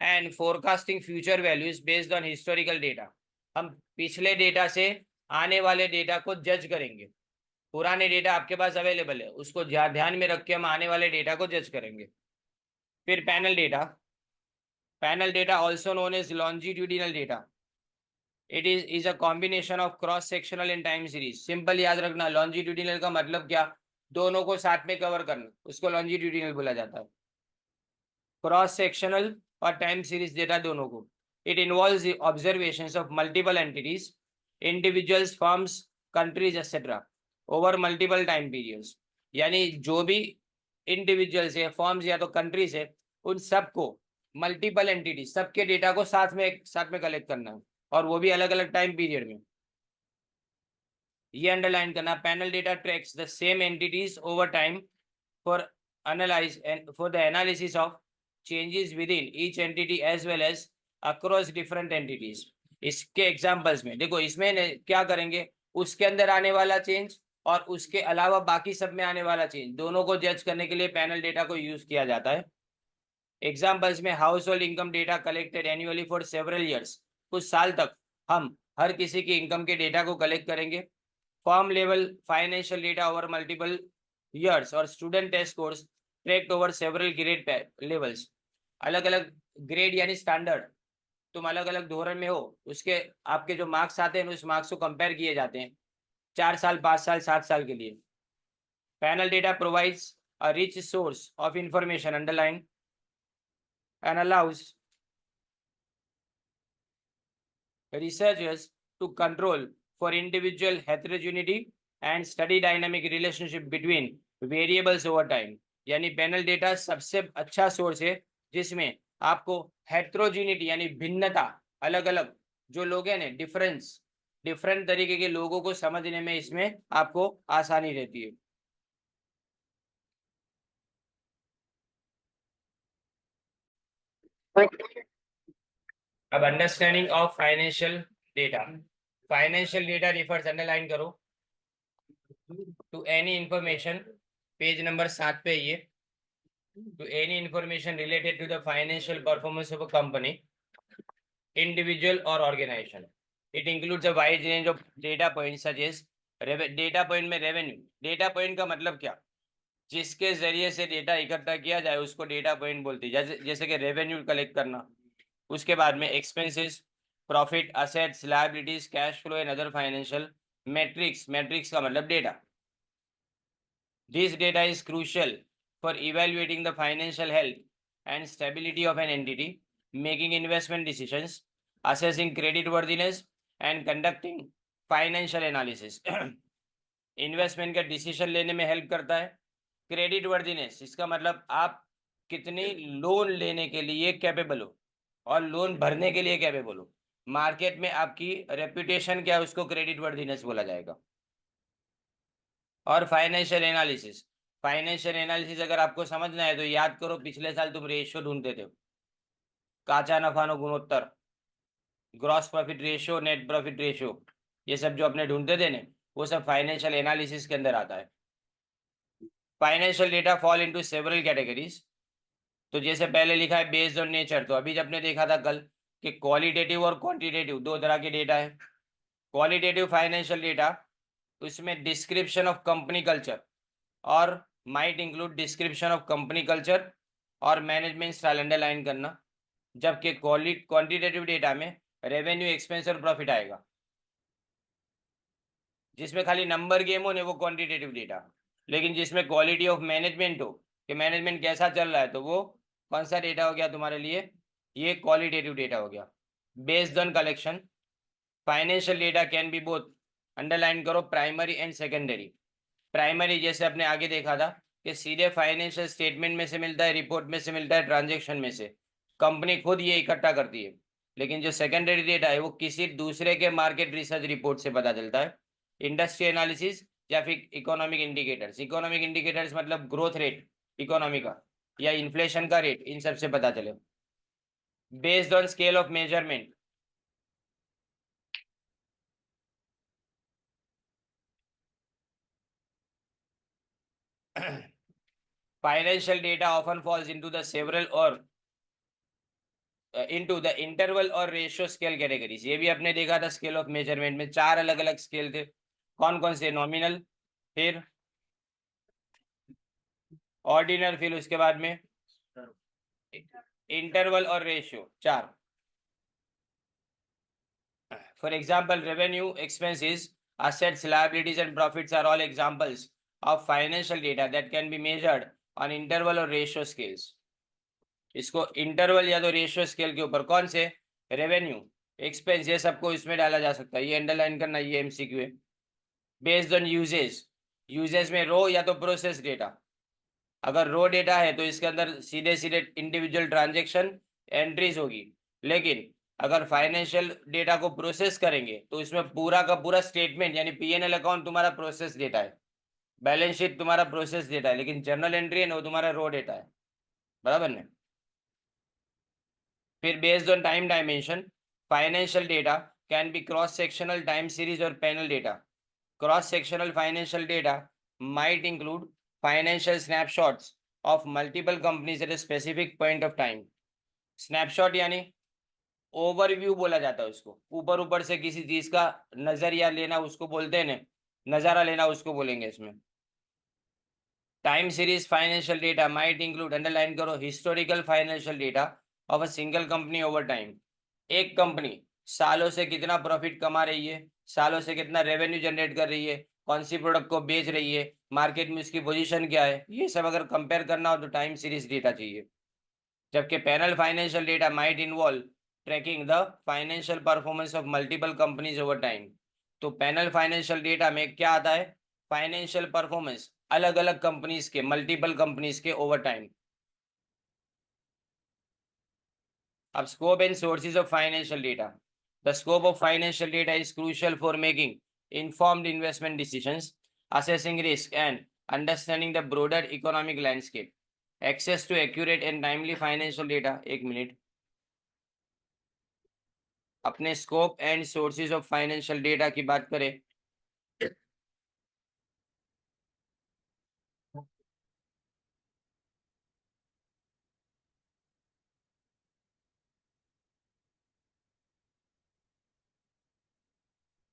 And forecasting future values based on historical data, हम पिछले डेटा से आने वाले डेटा को जज करेंगे। पुराने डेटा आपके पास अवेलेबल है, उसको ध्यान में रख के हम आने वाले डेटा को जज करेंगे। फिर panel data, panel data also known as longitudinal data, it is a combination of cross sectional and time series. Simple याद रखना, लॉन्जिट्यूडिनल का मतलब क्या, दोनों को साथ में कवर करना, उसको लॉन्जिट्यूडिनल बोला जाता है। क्रॉस सेक्शनल और टाइम सीरीज डेटा दोनों को। It involves the observations of multiple entities, individuals, firms, countries etcetera over multiple time periods. यानी जो भी इंडिविजुअल्स है, फर्म्स या तो कंट्रीज है, उन सबको मल्टीपल एंटिटीज, सबके डेटा को साथ में कलेक्ट करना है, और वो भी अलग अलग टाइम पीरियड में। ये अंडरलाइन करना, panel data tracks the same entities over time for analyse and for the analysis of changes within each entity as well as across different entities। इसके एग्जांपल्स में देखो, इसमें क्या करेंगे, उसके अंदर आने वाला चेंज और उसके अलावा बाकी सब में आने वाला चेंज, दोनों को जज करने के लिए पैनल डेटा को यूज किया जाता है। एग्जांपल्स में house hold income data collected annually for several years, कुछ साल तक हम हर किसी की इनकम के डेटा को कलेक्ट करेंगे। Firm level financial data over multiple years और student test scores tracked over several grade levels. अलग अलग ग्रेड यानी स्टैंडर्ड, तुम अलग अलग धोरण में हो, उसके आपके जो मार्क्स आते हैं उस मार्क्स को कंपेयर किए जाते हैं 4 साल, 5 साल, 7 साल के लिए। Panel data provides a rich source of information underline and allows researchers to control for individual heterogeneity and study dynamic relationship between variables over time। यानी पैनल डेटा सबसे अच्छा सोर्स है जिसमें आपको हेट्रोजिनिटी यानी भिन्नता, अलग अलग जो लोग हैं ना, डिफरेंट तरीके के लोगों को समझने में इसमें आपको आसानी रहती है। अब understanding of financial data refers, underline करो, to any information, page number 7 पे ये, to any information related to the financial performance of a company, individual or organization. It includes a wide range of data points such as data point में रेवेन्यू। डेटा पॉइंट का मतलब क्या, जिसके जरिए से डेटा इकट्ठा किया जाए उसको डेटा पॉइंट बोलते हैं, जैसे कि रेवेन्यू कलेक्ट करना। उसके बाद में expenses, profit, assets, liabilities, cash flow and other financial matrix. Matrix का मतलब data. This data is crucial for evaluating the financial health and stability of an entity, making investment decisions, assessing creditworthiness, and conducting financial analysis। Investment का डिसीजन लेने में हेल्प करता है। क्रेडिट वर्दीनेस, इसका मतलब आप कितनी लोन लेने के लिए कैपेबल हो और लोन भरने के लिए कैपेबल हो। मार्केट में आपकी रेपुटेशन क्या है, उसको क्रेडिट वर्दीनेस बोला जाएगा। और फाइनेंशियल एनालिसिस अगर आपको समझना है तो याद करो, पिछले साल तुम रेशियो ढूंढते थे, काचा नफा गुणोत्तर, gross profit ratio, net profit ratio, ये सब जो अपने ढूंढते थे ना, वो सब फाइनेंशियल एनालिसिस के अंदर आता है। Financial data fall into several categories. तो जैसे पहले लिखा है बेस्ड ऑन नेचर, तो अभी जब आपने देखा था कल कि क्वालिटेटिव और क्वांटिटेटिव दो तरह के डेटा है। क्वालिटेटिव फाइनेंशियल डेटा, उसमें डिस्क्रिप्शन ऑफ कंपनी कल्चर और might include description of company culture और मैनेजमेंट स्टाइल, अंडरलाइन करना। जबकि क्वांटिटेटिव डेटा में रेवेन्यू, एक्सपेंस और प्रॉफिट आएगा। जिसमें खाली नंबर गेम हो ना, वो क्वांटिटेटिव डेटा। लेकिन जिसमें क्वालिटी ऑफ मैनेजमेंट हो कि मैनेजमेंट कैसा चल रहा है, तो वो कौन सा डेटा हो गया तुम्हारे लिए, ये क्वालिटेटिव डेटा हो गया। Based on collection, financial data can B both, underline करो, प्राइमरी एंड सेकेंडरी। प्राइमरी जैसे अपने आगे देखा था कि सीधे फाइनेंशियल स्टेटमेंट में से मिलता है, रिपोर्ट में से मिलता है, ट्रांजेक्शन में से कंपनी खुद ये इकट्ठा करती है। लेकिन जो सेकेंडरी डेटा है वो किसी दूसरे के मार्केट रिसर्च रिपोर्ट से पता चलता है, इंडस्ट्री एनालिसिस या फिर इकोनॉमिक इंडिकेटर्स। इकोनॉमिक इंडिकेटर्स मतलब ग्रोथ रेट इकोनॉमी का या इन्फ्लेशन का रेट, इन सब से पता चले। Based on scale of measurement, financial data often falls into the several or into the interval और रेशियो स्केल कैटेगरीज। ये भी आपने देखा था स्केल ऑफ मेजरमेंट में 4 अलग अलग स्केल थे। कौन कौन से, नॉमिनल, फिर ऑर्डिनल, फिर उसके बाद में इंटरवल और ratio, 4। For example revenue, expenses, assets, liabilities and profits are all examples of financial data that can be measured on interval और रेशियो स्केल्स। इसको इंटरवल या तो रेशियो स्केल के ऊपर, कौन से, रेवेन्यू, एक्सपेंस, ये सबको इसमें डाला जा सकता है, ये अंडरलाइन करना, ये एमसीक्यू है। बेस्ड ऑन यूजेस में रो या तो प्रोसेस डेटा। अगर रो डेटा है तो इसके अंदर सीधे सीधे इंडिविजुअल ट्रांजेक्शन एंट्रीज होगी। लेकिन अगर फाइनेंशियल डेटा को प्रोसेस करेंगे तो इसमें पूरा का पूरा स्टेटमेंट यानी पीएनएल अकाउंट तुम्हारा प्रोसेस डेटा है, बैलेंस शीट तुम्हारा प्रोसेस डेटा है, लेकिन जर्नल एंट्री है ना, वो तुम्हारा रो डेटा है। बराबर ने। फिर based on time dimension, financial data can be cross sectional, time series और panel data. Cross sectional financial data might include financial snapshots of multiple companies at a specific point of time. Snapshot यानी ओवरव्यू बोला जाता है उसको, ऊपर ऊपर से किसी चीज का नजरिया लेना उसको बोलते हैं ना, नजारा लेना उसको बोलेंगे इसमें। Time series financial data might include, underline करो, historical financial data of a single company over time. एक कंपनी सालों से कितना प्रॉफिट कमा रही है, सालों से कितना रेवेन्यू जनरेट कर रही है, कौन सी प्रोडक्ट को बेच रही है, मार्केट में उसकी पोजीशन क्या है, ये सब अगर कंपेयर करना हो तो टाइम सीरीज डेटा चाहिए. जबकि panel financial data might involve tracking the financial performance of multiple companies over time. तो पैनल फाइनेंशियल डेटा में क्या आता है, फाइनेंशियल परफॉर्मेंस अलग अलग कंपनीज के, मल्टीपल कंपनीज के ओवर टाइम. अब scope and sources of financial data. The scope of financial data is crucial for making informed investment decisions, assessing risk and understanding the broader economic landscape. Access to accurate and timely financial data. एक मिनट. अपने scope and sources of financial data की बात करें,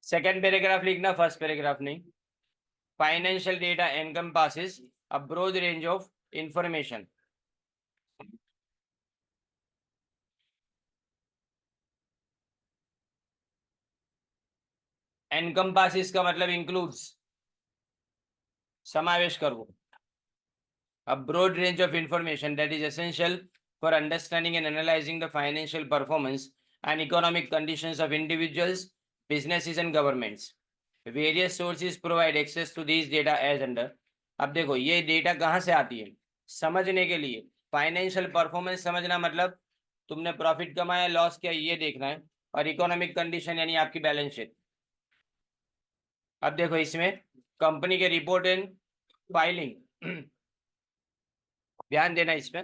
सेकेंड पैराग्राफ लिखना, फर्स्ट पैराग्राफ नहीं. Financial data encompasses a broad range of information. Encompasses का मतलब इंक्लूड्स, समावेश करो. A broad range of information that is essential for understanding and analyzing the financial performance and economic conditions of individuals, businesses and governments. Various sources provide access to these data as under. अब देखो ये डेटा कहाँ से आती है, समझने के लिए. फाइनेंशियल परफॉर्मेंस समझना मतलब तुमने प्रॉफिट कमाया, लॉस किया, ये देखना है. और इकोनॉमिक कंडीशन यानी आपकी बैलेंस शीट. अब देखो इसमें कंपनी के रिपोर्ट एंड फाइलिंग, ध्यान देना इसमें.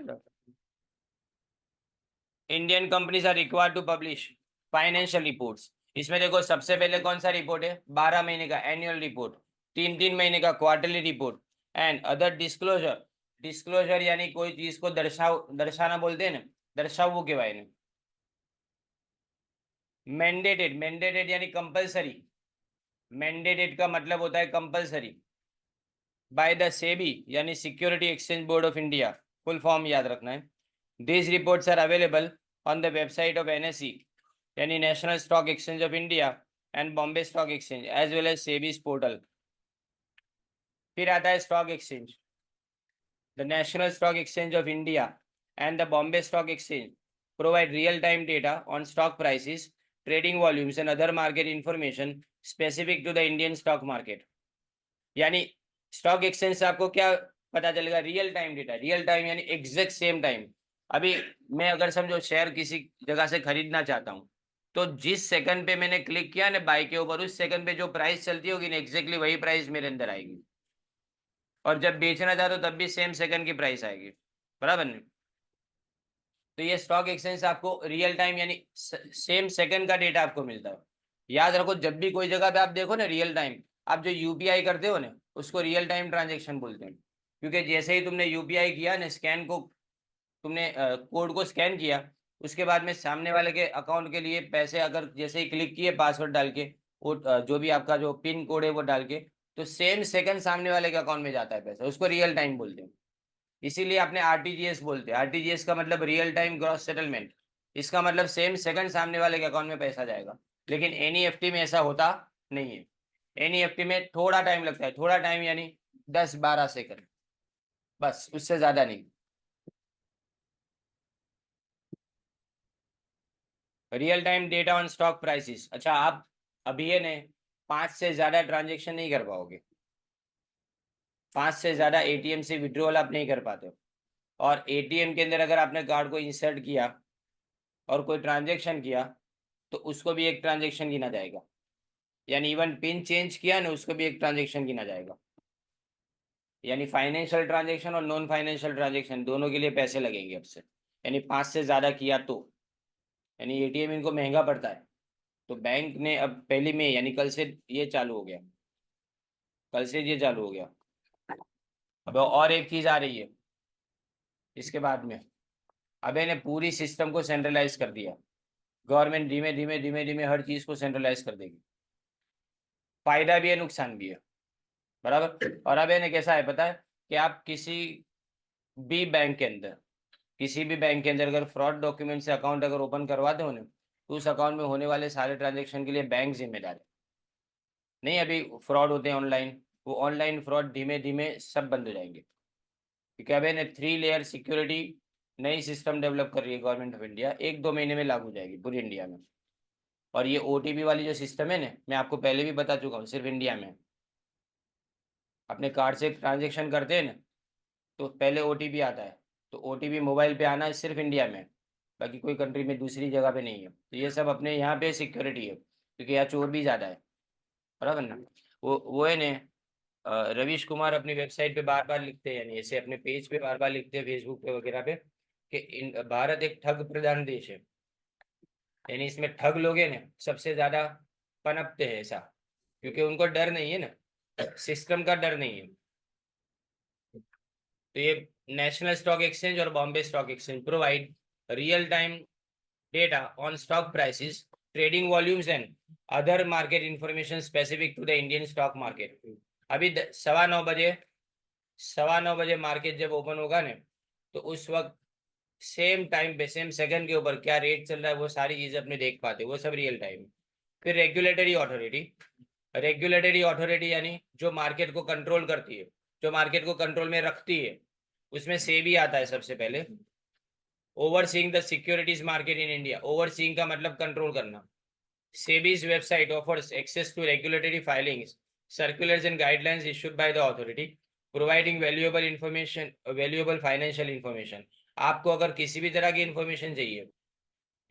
Indian companies are required to publish financial reports. इसमें देखो सबसे पहले कौन सा रिपोर्ट है, 12 महीने का एनुअल रिपोर्ट, 3 महीने का quarterly report and other disclosure. Disclosure यानी कोई चीज को दर्शाना बोलते हैं ना, दर्शावो के बारे में. मैंडेटेड, मैंडेटेड यानी कंपलसरी. मैंडेटेड का मतलब होता है कंपलसरी बाय द सेबी यानी security exchange board of India, full form याद रखना है. These reports are available on the website of NSE, यानी national stock exchange of India, and Bombay stock exchange as well as SEBI's portal. फिर आता है stock exchange. The national stock exchange of India and the Bombay stock exchange provide real time data on stock prices, trading volumes and other market information specific to the Indian stock market. यानी स्टॉक एक्सचेंज से आपको क्या पता चलेगा, real time data. Real time यानी एग्जैक्ट सेम टाइम. अभी मैं अगर समझो शेयर किसी जगह से खरीदना चाहता हूँ, तो जिस सेकंड पे मैंने क्लिक किया ना बाय के ऊपर, उस सेकंड पे जो प्राइस चलती होगी ना, एग्जैक्टली वही प्राइस मेरे अंदर आएगी. और जब बेचना चाहता तो तब भी सेम सेकंड की प्राइस आएगी, बराबर नहीं. तो ये स्टॉक एक्सचेंज से आपको रियल टाइम यानी सेम सेकंड का डेटा आपको मिलता है. याद रखो, जब भी कोई जगह पे आप देखो ना रियल टाइम, आप जो यूपीआई करते हो ना उसको रियल टाइम ट्रांजेक्शन बोलते हैं. क्योंकि जैसे ही तुमने यूपीआई किया ना, स्कैन को तुमने कोड को स्कैन किया, उसके बाद में सामने वाले के अकाउंट के लिए पैसे अगर जैसे ही क्लिक किए पासवर्ड डाल के, वो जो भी आपका जो पिन कोड है वो डाल के, तो सेम सेकंड सामने वाले के अकाउंट में जाता है पैसा, उसको रियल टाइम बोलते हैं. इसीलिए आपने आरटीजीएस बोलते हैं. आरटीजीएस का मतलब रियल टाइम ग्रॉस सेटलमेंट. इसका मतलब सेम सेकंड सामने वाले के अकाउंट में पैसा जाएगा. लेकिन एनईएफटी में ऐसा होता नहीं है. एनईएफटी में थोड़ा टाइम लगता है, थोड़ा टाइम यानी 10-12 सेकंड, बस उससे ज्यादा नहीं. Real time data on stock prices. अच्छा, आप अभी ये ने 5 से ज्यादा ट्रांजेक्शन नहीं कर पाओगे. 5 से ज्यादा एटीएम से विड्रॉल आप नहीं कर पाते हो. और एटीएम के अंदर अगर आपने कार्ड को इंसर्ट किया और कोई ट्रांजेक्शन किया, तो उसको भी एक ट्रांजेक्शन गिना जाएगा. यानी इवन पिन चेंज किया ना, उसको भी एक ट्रांजेक्शन गिना जाएगा. यानी फाइनेंशियल ट्रांजेक्शन और नॉन फाइनेंशियल ट्रांजेक्शन दोनों के लिए पैसे लगेंगे अब से. यानी 5 से ज्यादा किया तो, यानी एटीएम इनको महंगा पड़ता है. तो बैंक ने अब 1 मई यानी कल से ये चालू हो गया, कल से ये चालू हो गया. अब और एक चीज आ रही है इसके बाद में. अब इन्हें पूरी सिस्टम को सेंट्रलाइज कर दिया. गवर्नमेंट धीमे धीमे धीमे धीमे हर चीज को सेंट्रलाइज कर देगी. फायदा भी है, नुकसान भी है, बराबर. और अब इन्हें कैसा है पता है, कि आप किसी भी बैंक के अंदर अगर फ्रॉड डॉक्यूमेंट से अकाउंट अगर ओपन करवाते हो ना, तो उस अकाउंट में होने वाले सारे ट्रांजेक्शन के लिए बैंक जिम्मेदार है। नहीं, अभी फ्रॉड होते हैं ऑनलाइन, वो ऑनलाइन फ्रॉड धीमे धीमे सब बंद हो जाएंगे, क्योंकि अभी ने 3 लेयर सिक्योरिटी नई सिस्टम डेवलप कर रही है गवर्नमेंट ऑफ इंडिया, 1-2 महीने में लागू हो जाएगी पूरी इंडिया में। और ये ओटीपी वाली जो सिस्टम है ना, मैं आपको पहले भी बता चुका हूँ, सिर्फ इंडिया में। अपने कार्ड से ट्रांजेक्शन करते हैं ना, तो पहले ओटीपी आता है, तो ओटीपी मोबाइल पे आना है सिर्फ इंडिया में, बाकी कोई कंट्री में दूसरी जगह पे नहीं है। तो ये सब अपने यहाँ पे सिक्योरिटी है, क्योंकि यहाँ चोर भी ज़्यादा है, बराबर ना। वो है ने रवीश कुमार अपनी वेबसाइट पे बार बार लिखते हैं, यानी ऐसे अपने पेज पे बार बार लिखते हैं, फेसबुक पे वगैरह पे, कि भारत एक ठग प्रधान देश है, यानी इसमें ठग लोग हैं ना सबसे ज्यादा पनपते हैं, ऐसा, क्योंकि उनको डर नहीं है ना, सिस्टम का डर नहीं है। तो ये नेशनल स्टॉक एक्सचेंज और Bombay stock exchange provide real time data on stock prices, trading volumes and other market information specific to the Indian stock market. अभी 9:15 बजे मार्केट जब ओपन होगा ना, तो उस वक्त सेम टाइम पे सेम सेकंड के ऊपर क्या रेट चल रहा है वो सारी चीजें अपने देख पाते, वो सब रियल टाइम। फिर रेगुलेटरी अथॉरिटी यानी जो मार्केट को कंट्रोल करती है, जो मार्केट को कंट्रोल में रखती है, उसमें सेबी आता है सबसे पहले। Overseeing the securities market in India, overseeing का मतलब कंट्रोल करना। SEBI's website offers access to regulatory filings, circulars and guidelines issued by the authority, providing valuable financial information। आपको अगर किसी भी तरह की इंफॉर्मेशन चाहिए,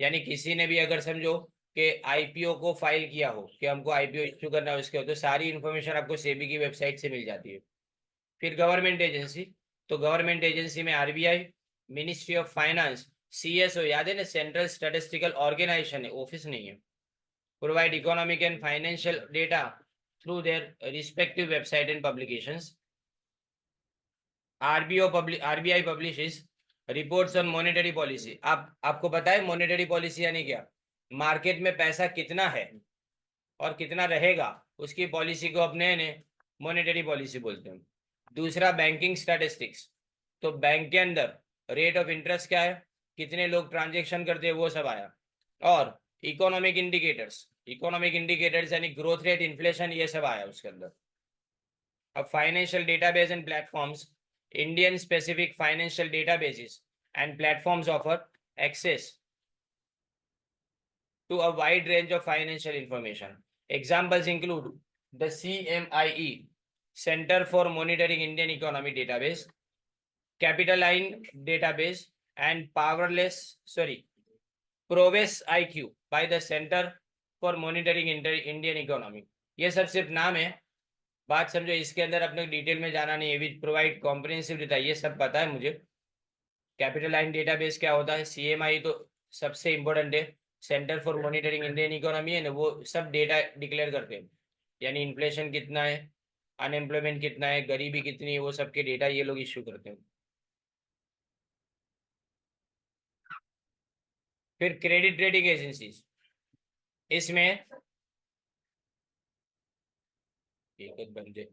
यानी किसी ने भी अगर समझो कि आईपीओ को फाइल किया हो, कि हमको आईपीओ इश्यू करना है उसके हो, तो सारी इंफॉर्मेशन आपको सेबी की वेबसाइट से मिल जाती है। फिर गवर्नमेंट एजेंसी, तो गवर्नमेंट एजेंसी में RBI, ministry of finance, CSO, याद है ना, सेंट्रल स्टैटिस्टिकल ऑर्गेनाइजेशन है, ऑफिस नहीं है, provide economic and financial data through their respective website and publications। RBI publishes reports on monetary policy। आपको पता है मॉनेटरी पॉलिसी यानी क्या? मार्केट में पैसा कितना है और कितना रहेगा, उसकी पॉलिसी को अपने ने मॉनेटरी पॉलिसी बोलते हैं। दूसरा बैंकिंग स्टैटिस्टिक्स, तो बैंक के अंदर रेट ऑफ इंटरेस्ट क्या है, कितने लोग ट्रांजेक्शन करते हैं, वो सब आया। और इकोनॉमिक इंडिकेटर्स यानी ग्रोथ रेट, इन्फ्लेशन, ये सब आया उसके अंदर। अब financial database and platforms, Indian specific financial databases and platforms offer access to a wide range of financial information। Examples include the CMIE, Center for Monitoring Indian Economy Database, Capitaline Database, and Proves IQ by the Center for Monitoring Indian Economy। ये सब सिर्फ नाम है, बात समझो, इसके अंदर अपने डिटेल में जाना नहीं है। विच प्रोवाइड कॉम्प्रिहेंसिव डेटा, ये सब पता है मुझे। कैपिटलाइन डेटाबेस क्या होता है, सीएमआई तो सबसे इंपॉर्टेंट है, centre for monitoring Indian economy है ना, वो सब डेटा डिक्लेयर करते हैं, यानी इन्फ्लेशन कितना है, अनएम्प्लॉयमेंट कितना है, गरीबी कितनी है, वो सब के डेटा ये लोग इश्यू करते हैं। फिर क्रेडिट रेटिंग एजेंसीज, इसमें एक बंदे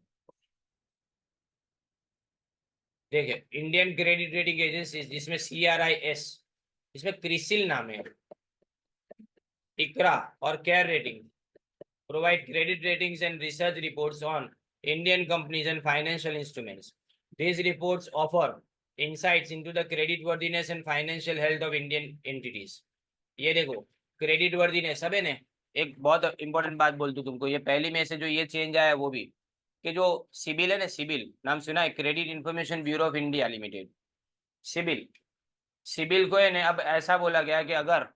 देखिए, इंडियन क्रेडिट रेटिंग एजेंसी जिसमें CRIS, इसमें क्रिसिल नाम है, इकरा और care rating, provide credit ratings and research reports on Indian companies and financial instruments. These reports offer insights into the credit worthiness and financial health of Indian entities। ये देखो, क्रेडिट वर्दीनेस सब है ने। एक बहुत इंपॉर्टेंट बात बोल दूं तुमको, ये पहली में से जो ये चेंज आया है वो भी, कि जो सिबिल है ना, सिबिल नाम सुना है, credit information bureau of India limited, CIBIL. CIBIL को है ना अब ऐसा बोला गया कि अगर,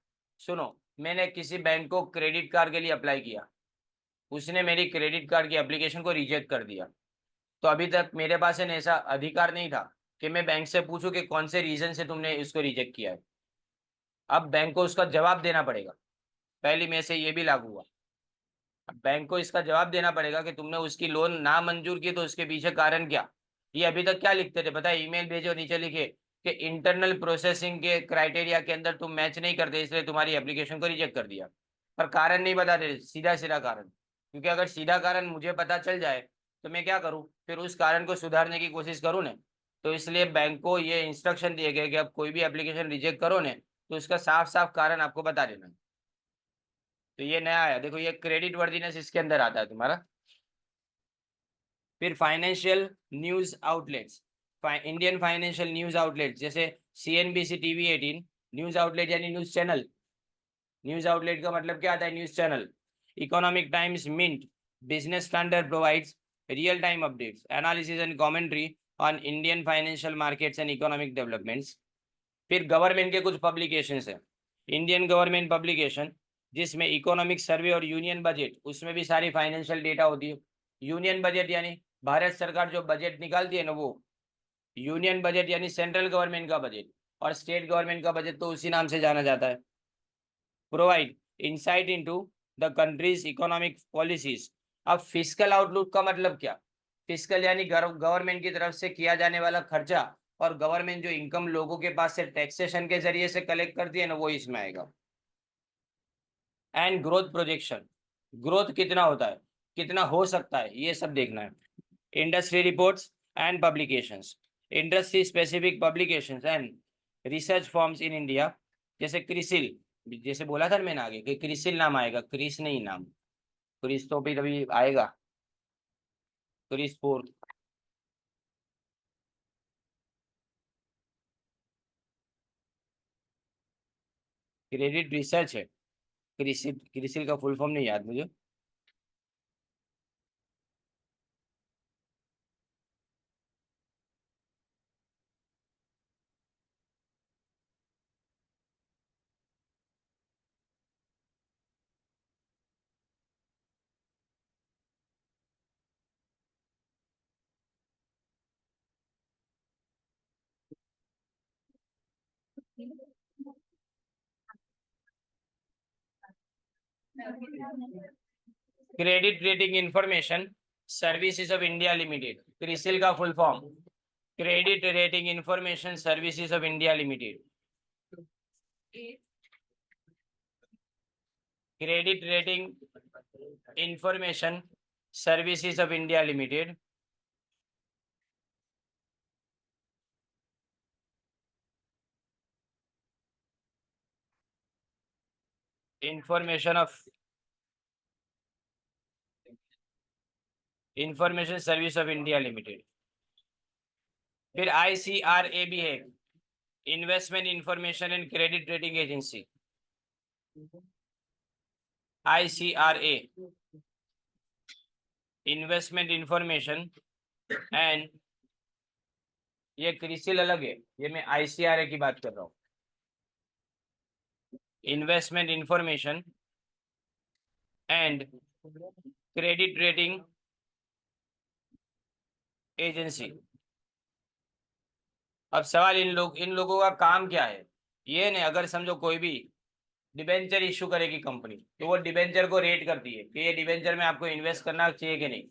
सुनो, मैंने किसी बैंक को क्रेडिट कार्ड के लिए अप्लाई किया, उसने मेरी क्रेडिट कार्ड की एप्लीकेशन को रिजेक्ट कर दिया, तो अभी तक मेरे पास है ना ऐसा अधिकार नहीं था कि मैं बैंक से पूछूं कि कौन से रीजन से तुमने इसको रिजेक्ट किया है। अब बैंक को उसका जवाब देना पड़ेगा, पहली में से ये भी लागू हुआ। अब बैंक को इसका जवाब देना पड़ेगा कि तुमने उसकी लोन ना मंजूर की, तो उसके पीछे कारण क्या। ये अभी तक क्या लिखते थे पता है, ईमेल भेजो, नीचे लिखे कि इंटरनल प्रोसेसिंग के क्राइटेरिया के अंदर तुम मैच नहीं करते, इसलिए तुम्हारी एप्लीकेशन को रिजेक्ट कर दिया। पर कारण नहीं बताते, सीधा सीधा कारण, क्योंकि अगर सीधा कारण मुझे पता चल जाए तो मैं क्या करूँ, फिर उस कारण को सुधारने की कोशिश करूँ ना। तो इसलिए बैंक को ये इंस्ट्रक्शन दिए गए कि आप कोई भी एप्लीकेशन रिजेक्ट करो ना, तो उसका साफ साफ कारण आपको बता देना। तो ये नया है, देखो ये क्रेडिट वर्दीनेस इसके अंदर आता है तुम्हारा। फिर financial news outlets, Indian financial news outlets जैसे CNBC TV18 न्यूज आउटलेट यानी न्यूज चैनल। न्यूज आउटलेट का मतलब क्या आता है, news channel. Economic Times Mint Business Standard provides real time updates analysis and commentary on Indian financial markets and economic developments. फिर गवर्नमेंट के कुछ पब्लिकेशंस है, इंडियन गवर्नमेंट पब्लिकेशन जिसमें इकोनॉमिक सर्वे और यूनियन बजट, उसमें भी सारी फाइनेंशियल डेटा होती है। यूनियन बजट यानी भारत सरकार जो बजट निकालती है ना वो। यूनियन बजट यानी सेंट्रल गवर्नमेंट का बजट, और स्टेट गवर्नमेंट का बजट तो उसी नाम से जाना जाता है। Provide insight into the countries economic policies. अब फिस्कल आउटलुक का मतलब क्या, फिस्कल यानी गवर्नमेंट की तरफ से किया जाने वाला खर्चा, और गवर्नमेंट जो इनकम लोगों के पास से टैक्सेशन के जरिए से कलेक्ट करती है ना, वो इसमें आएगा। एंड ग्रोथ प्रोजेक्शन, ग्रोथ कितना होता है, कितना हो सकता है, ये सब देखना है। Industry reports and publications, industry specific publications and research forms in India, जैसे क्रिसिल, जैसे बोला था मैंने आगे कि क्रिसिल नाम आएगा, क्रिस नहीं नाम। क्रिस तो भी तभी आएगा, क्रिस फोर्थ। क्रेडिट रिसर्च है, क्रिसिल, क्रिसिल का फुल फॉर्म नहीं याद मुझे। Credit rating information services of India limited, CRISIL का full form credit rating information services of India limited. Credit rating information services of India limited. Information of information service of India limited. फिर ICRA भी है, investment information and credit rating agency. ICRA investment information and, ये क्रिसिल अलग है, ये मैं ICRA की बात कर रहा हूँ। Investment information and credit rating agency. अब सवाल, इन लोगों का काम क्या है, ये नहीं, अगर समझो कोई भी डिबेंचर इशू करेगी कंपनी, तो वो डिबेंचर को रेट करती है कि ये डिबेंचर में आपको इन्वेस्ट करना चाहिए कि नहीं।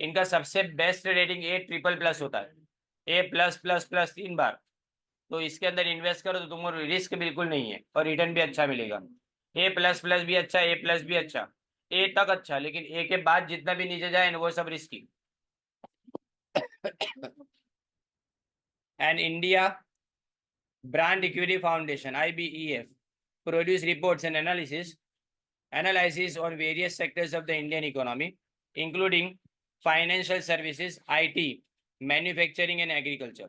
इनका सबसे बेस्ट रेटिंग A++ होता है, A+++ 3 बार। तो इसके अंदर इन्वेस्ट करो तो तुमको रिस्क बिल्कुल नहीं है और रिटर्न भी अच्छा मिलेगा। A++ भी अच्छा, A+ भी अच्छा, A तक अच्छा, लेकिन A के बाद जितना भी नीचे जाए ना वो सब risky. And India brand equity foundation IBEF produce reports and analysis on various sectors of the Indian economy, including financial services, IT, manufacturing and agriculture।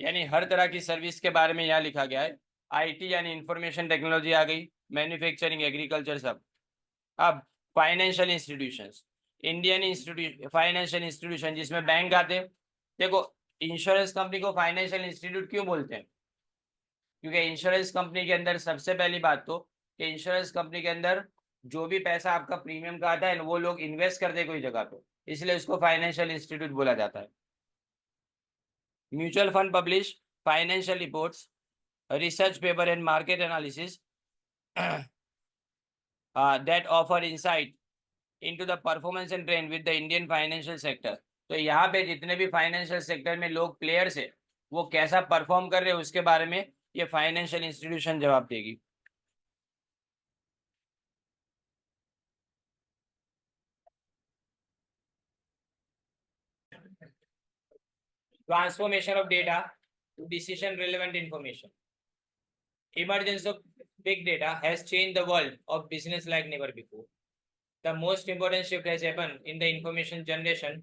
यानी हर तरह की सर्विस के बारे में यहाँ लिखा गया है। IT यानी इंफॉर्मेशन टेक्नोलॉजी आ गई, मैन्युफैक्चरिंग, एग्रीकल्चर सब। अब financial institutions, Indian institute financial institution जिसमें बैंक आते हैं। देखो, इंश्योरेंस कंपनी को फाइनेंशियल इंस्टीट्यूट क्यों बोलते हैं, क्योंकि इंश्योरेंस कंपनी के अंदर सबसे पहली बात तो कि इंश्योरेंस कंपनी के अंदर जो भी पैसा आपका प्रीमियम का आता है ना वो लोग इन्वेस्ट करते हैं कोई जगह पे, इसलिए उसको फाइनेंशियल इंस्टीट्यूट बोला जाता है। Mutual fund publish financial reports, research paper and market analysis that offer insight into the performance and trend with the Indian financial sector। तो यहाँ पे जितने भी फाइनेंशियल सेक्टर में लोग प्लेयर्स है वो कैसा परफॉर्म कर रहे हैं उसके बारे में ये फाइनेंशियल इंस्टीट्यूशन जवाब देगी। transformation of data to decision relevant information. Emergence of big data has changed the world of business like never before. The most important shift has happened in the information generation,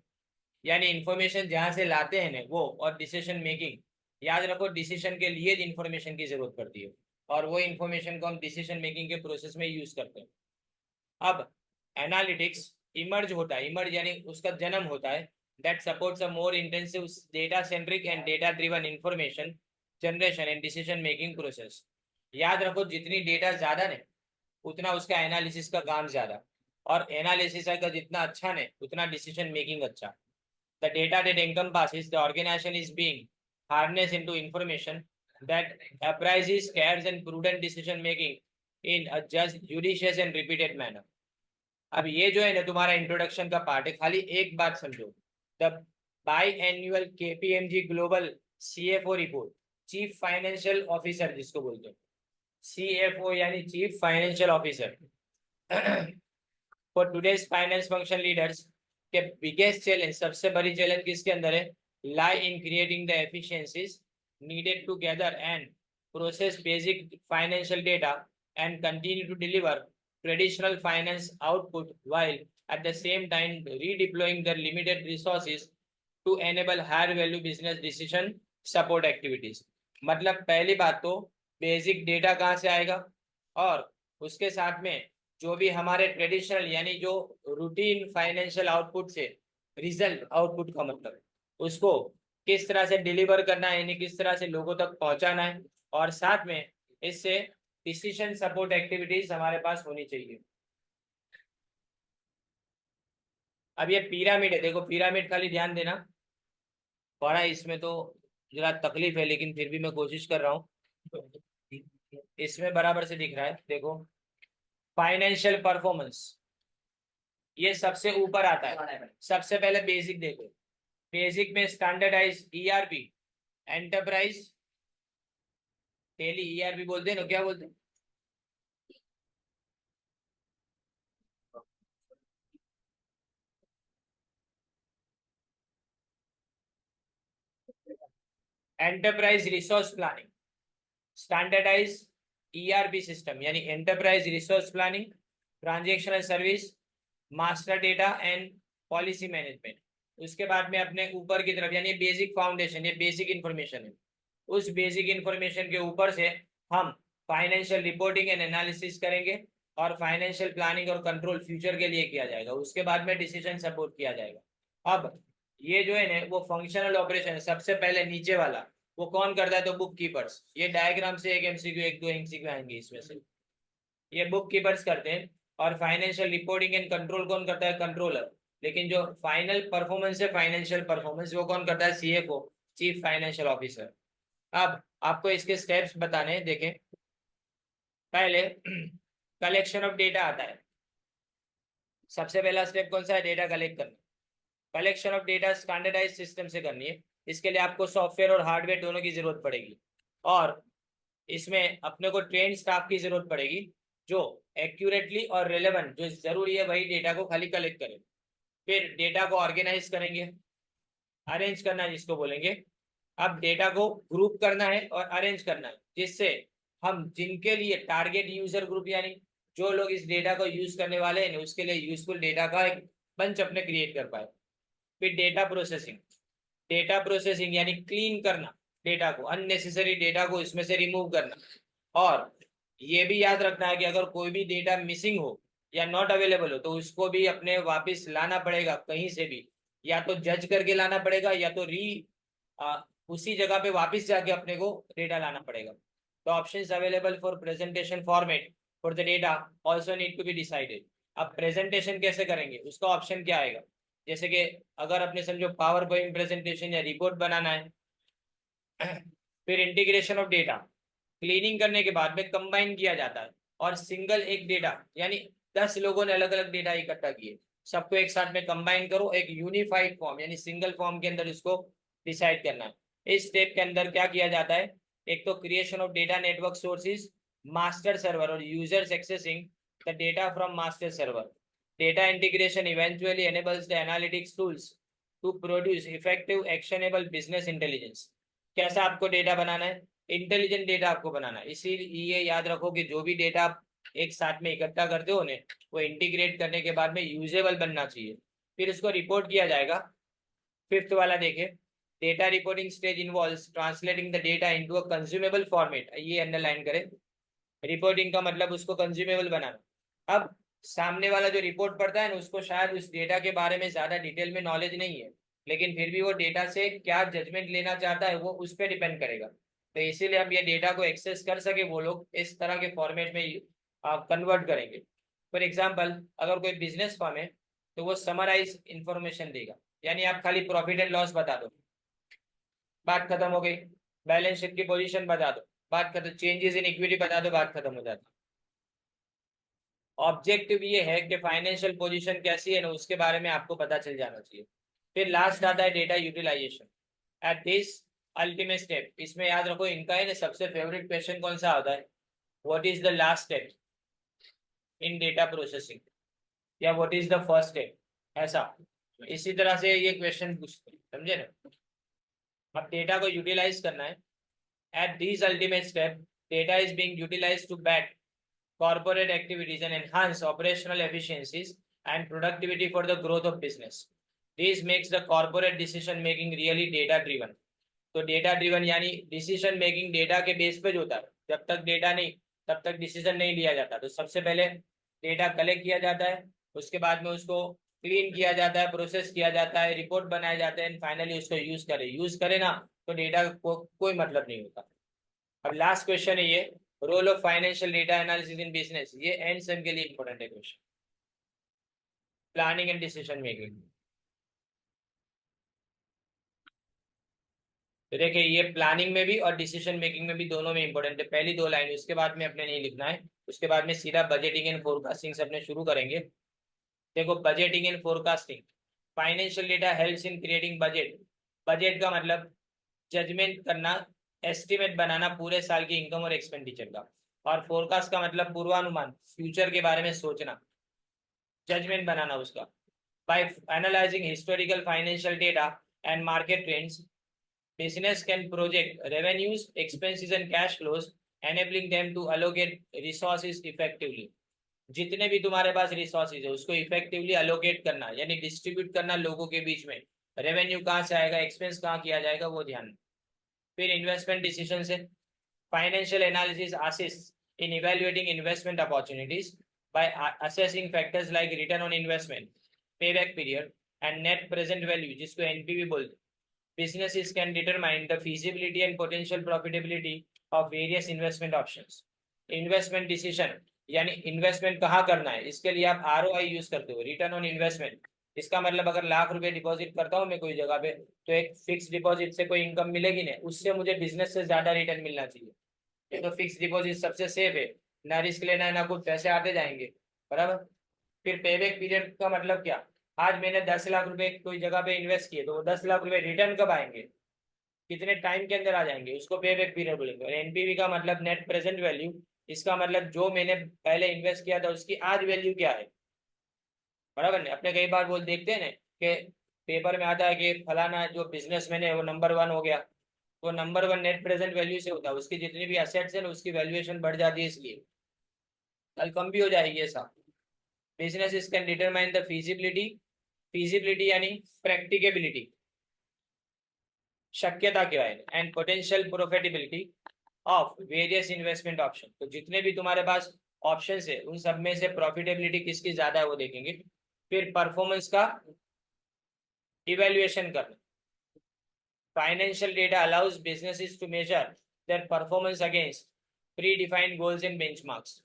यानी इंफॉर्मेशन जहां से लाते हैं ना वो, और डिसीजन मेकिंग, याद रखो डिसीजन के लिए इंफॉर्मेशन की जरूरत पड़ती है और वो इंफॉर्मेशन को हम डिसीजन मेकिंग के प्रोसेस में यूज करते हैं. अब एनालिटिक्स इमर्ज होता है, इमर्ज यानी उसका जन्म होता है, that supports a more intensive data centric and data driven information generation and decision making process. याद रखो जितनी डेटा ज्यादा ने उतना उसका एनालिसिस का काम ज्यादा, और एनालिसिस का जितना अच्छा ने उतना डिसीजन मेकिंग अच्छा. The data that encompasses the organization is being harnessed into information that apprises, cares and prudent decision making in a just, judicious and repeated manner. अब ये जो है ना तुम्हारा इंट्रोडक्शन का पार्ट है, खाली एक बात समझो. The biannual KPMG global CFO report, chief financial officer जिसको बोलते हैं, सीएफओ यानी chief financial officer. For today's finance function leaders के बिगेस्ट चैलेंज, सबसे बड़ी चैलेंज किसके अंदर है, lie in creating the efficiencies needed to gather and process basic financial data and continue to deliver traditional finance output while at the same time redeploying their limited resources to enable higher value business decision support activities. मतलब पहली बात तो बेसिक डेटा कहाँ से आएगा, और उसके साथ में जो भी हमारे ट्रेडिशनल यानी जो रूटीन फाइनेंशियल आउटपुट से रिजल्ट आउटपुट का मतलब उसको किस तरह से डिलीवर करना है, यानी किस तरह से लोगों तक पहुंचाना है, और साथ में इससे डिसीजन सपोर्ट एक्टिविटीज हमारे पास होनी चाहिए. अब ये पिरामिड है, देखो पिरामिड खाली ध्यान देना, बड़ा इसमें तो जरा तकलीफ है लेकिन फिर भी मैं कोशिश कर रहा हूँ. इसमें बराबर से दिख रहा है, देखो फाइनेंशियल परफॉर्मेंस ये सबसे ऊपर आता है. सबसे पहले बेसिक देखो, बेसिक में standardise ERP, enterprise Tally ERP बोलते हैं ना, क्या बोलते हैं, enterprise resource planning, standardise ERP system यानी enterprise resource planning, transactional service, master data and policy management. उसके बाद में अपने ऊपर की तरफ यानी बेसिक फाउंडेशन, ये बेसिक इंफॉर्मेशन है, उस बेसिक इंफॉर्मेशन के ऊपर से हम फाइनेंशियल रिपोर्टिंग एंड एनालिसिस करेंगे और फाइनेंशियल प्लानिंग और कंट्रोल फ्यूचर के लिए किया जाएगा. उसके बाद में डिसीजन सपोर्ट किया जाएगा. अब ये जो है ना वो फंक्शनल ऑपरेशन है. सबसे पहले नीचे वाला वो कौन करता है, तो बुक कीपर्स. ये डायग्राम से एक एमसीक्यू, एक दो एमसीक्यू आएंगे इसमें से, ये बुक कीपर्स करते हैं. और फाइनेंशियल रिपोर्टिंग एंड कंट्रोल कौन करता है, कंट्रोलर. लेकिन जो फाइनल परफॉर्मेंस है फाइनेंशियल परफॉर्मेंस वो कौन करता है, सीएफओ, चीफ फाइनेंशियल ऑफिसर. अब आपको इसके स्टेप्स बताने हैं, देखें. पहले कलेक्शन ऑफ डेटा आता है. सबसे पहला स्टेप कौन सा है, डेटा कलेक्ट करना. Collection of data standardize system से करनी है. इसके लिए आपको सॉफ्टवेयर और हार्डवेयर दोनों की जरूरत पड़ेगी, और इसमें अपने को ट्रेन स्टाफ की जरूरत पड़ेगी जो एक्यूरेटली और रेलेवेंट जो जरूरी है वही डेटा को खाली कलेक्ट करें. फिर डेटा को ऑर्गेनाइज करेंगे, अरेंज करना जिसको बोलेंगे. अब डेटा को ग्रुप करना है और अरेंज करना है, जिससे हम जिनके लिए टारगेट यूजर ग्रुप यानी जो लोग इस डेटा को यूज करने वाले हैं उसके लिए यूजफुल डेटा का एक बंच अपने क्रिएट कर पाए. फिर डेटा प्रोसेसिंग, डेटा प्रोसेसिंग यानी क्लीन करना डेटा को, अननेसेसरी डेटा को इसमें से रिमूव करना. और ये भी याद रखना है कि अगर कोई भी डेटा मिसिंग हो या नॉट अवेलेबल हो तो उसको भी अपने वापस लाना पड़ेगा कहीं से भी, या तो जज करके लाना पड़ेगा या तो उसी जगह पे वापस जाके अपने को डेटा लाना पड़ेगा. तो options available for presentation format for the data also need to be decided. अब प्रेजेंटेशन कैसे करेंगे उसका ऑप्शन क्या आएगा, जैसे कि अगर अपने समझो पावर पॉइंट प्रेजेंटेशन या रिपोर्ट बनाना है. फिर इंटीग्रेशन ऑफ डेटा, क्लीनिंग करने के बाद में कंबाइन किया जाता है और सिंगल एक डेटा यानी 10 लोगों ने अलग अलग डेटा इकट्ठा किए, सबको एक साथ में कंबाइन करो एक यूनिफाइड फॉर्म यानी सिंगल फॉर्म के अंदर इसको डिसाइड करना है. इस स्टेप के अंदर क्या किया जाता है, एक तो creation of data network sources, master server और users accessing the data from master server. Data integration eventually enables the analytics tools to produce effective actionable business intelligence. कैसा आपको डेटा बनाना है? इंटेलिजेंट डेटा आपको बनाना है। इसीलिए याद रखो कि जो भी डेटा आप एक साथ में इकट्ठा करते हो उन्हें, वो इंटीग्रेट करने के बाद में यूजेबल बनना चाहिए, फिर उसको रिपोर्ट किया जाएगा। फिफ्थ वाला देखे, data reporting stage involves translating the data into a consumable format. ये अंडरलाइन करें, रिपोर्टिंग का मतलब उसको कंज्यूमेबल बनाना। अब सामने वाला जो रिपोर्ट पढ़ता है ना, उसको शायद उस डेटा के बारे में ज्यादा डिटेल में नॉलेज नहीं है, लेकिन फिर भी वो डेटा से क्या जजमेंट लेना चाहता है वो उस पर डिपेंड करेगा। तो इसीलिए हम ये डेटा को एक्सेस कर सके वो लोग इस तरह के फॉर्मेट में कन्वर्ट करेंगे। फॉर एग्जाम्पल, अगर कोई बिजनेस फर्म है तो वो समराइज इंफॉर्मेशन देगा, यानी आप खाली प्रॉफिट एंड लॉस बता दो, बात खत्म हो गई। बैलेंस शीट की पोजीशन बता दो, बात खत्म। चेंजेस इन इक्विटी बता दो, बात खत्म हो जाती। ऑब्जेक्टिव ये है कि फाइनेंशियल पोजीशन कैसी है ना, उसके बारे में आपको पता चल जाना चाहिए। फिर लास्ट आता है data utilization at this ultimate step. इसमें याद रखो, इनका है ना सबसे फेवरेट क्वेश्चन कौन सा होता है, what is the last step in data processing, या what is the first step, ऐसा इसी तरह से ये क्वेश्चन पूछते हैं, समझे ना। अब डेटा को यूटिलाइज करना है। At this ultimate step data is being utilized to back corporate activities and enhance operational efficiencies and productivity for the growth of business. This makes the corporate decision making really data driven. तो डेटा ड्रिवन यानी डिसीजन मेकिंग डेटा के बेस पे जो होता है, जब तक डेटा नहीं तब तक डिसीजन नहीं लिया जाता। तो सबसे पहले डेटा कलेक्ट किया जाता है, उसके बाद में उसको क्लीन किया जाता है, प्रोसेस किया जाता है, रिपोर्ट बनाए जाते हैं, फाइनली उसको यूज करे ना तो डेटा को कोई मतलब नहीं होता। अब लास्ट क्वेश्चन है ये, role of financial data analysis in business. ये एंड सेम के लिए इंपॉर्टेंट है question, planning and decision making. तो देखिए, ये प्लानिंग में भी और डिसीजन मेकिंग में भी दोनों में इंपॉर्टेंट है। पहली दो लाइन उसके बाद में अपने नहीं लिखना है, उसके बाद में सीधा बजटिंग एंड फोरकास्टिंग से अपने शुरू करेंगे। देखो, budgeting and forecasting, financial data helps in creating budget. Budget का मतलब जजमेंट करना, एस्टिमेट बनाना पूरे साल की इनकम और एक्सपेंडिचर का। और फोरकास्ट का मतलब पूर्वानुमान, फ्यूचर के बारे में सोचना, जजमेंट बनाना उसका। By analyzing historical financial data and market trends, business can project revenues, expenses and cash flows, enabling them to allocate resources effectively. जितने भी तुम्हारे पास रिसोर्सेज है उसको इफेक्टिवली अलोकेट करना, यानी डिस्ट्रीब्यूट करना लोगों के बीच में। रेवेन्यू कहाँ से आएगा, एक्सपेंस कहाँ किया जाएगा, वो ध्यान। फिर इन्वेस्टमेंट डिसीजन से, financial analysis assist in evaluating investment opportunities by assessing factors like return on investment, pay back period and net present value, जिसको एनपीवी बोलते हैं। Businesses can determine the feasibility and potential profitability of various investment options. Investment decision यानी इन्वेस्टमेंट कहाँ करना है, इसके लिए आप ROI यूज करते हो, रिटर्न ऑन इन्वेस्टमेंट। इसका मतलब अगर ₹1,00,000 डिपॉजिट करता हूँ मैं कोई जगह पे, तो एक फिक्स डिपॉजिट से कोई इनकम मिलेगी नहीं, उससे मुझे बिजनेस से ज्यादा रिटर्न मिलना चाहिए। ये तो फिक्स डिपॉजिट सबसे सेफ है, ना रिस्क लेना है ना कुछ, पैसे आते जाएंगे, बराबर। फिर पेबैक पीरियड का मतलब क्या, आज मैंने 10 लाख रुपए कोई जगह पे इन्वेस्ट किए, तो वो 10 लाख रुपए रिटर्न कब आएंगे, कितने टाइम के अंदर आ जाएंगे, उसको पेबैक पीरियड बोलेंगे। और एनपीवी का मतलब नेट प्रेजेंट वैल्यू, इसका मतलब जो मैंने पहले इन्वेस्ट किया था उसकी आज वैल्यू क्या है, बराबर नहीं। अपने कई बार बोल देखते हैं ना कि पेपर में आता है कि फलाना जो बिजनेसमैन है वो नंबर 1 हो गया, तो नंबर 1 नेट प्रेजेंट वैल्यू से होता है, उसकी जितनी भी असेट्स है ना उसकी वैल्यूएशन बढ़ जाती है, इसलिए कल कम भी हो जाएगी ऐसा। Business can determine the feasibility, feasibility यानी प्रैक्टिकेबिलिटी, शक्यता क्या है, and potential profitability of various investment option. तो जितने भी तुम्हारे पास ऑप्शंस है उन सब में से प्रॉफिटेबिलिटी किसकी ज्यादा है वो देखेंगे। फिर परफॉर्मेंस का इवेल्युएशन करना, financial data allows businesses to measure their performance against predefined goals and benchmarks.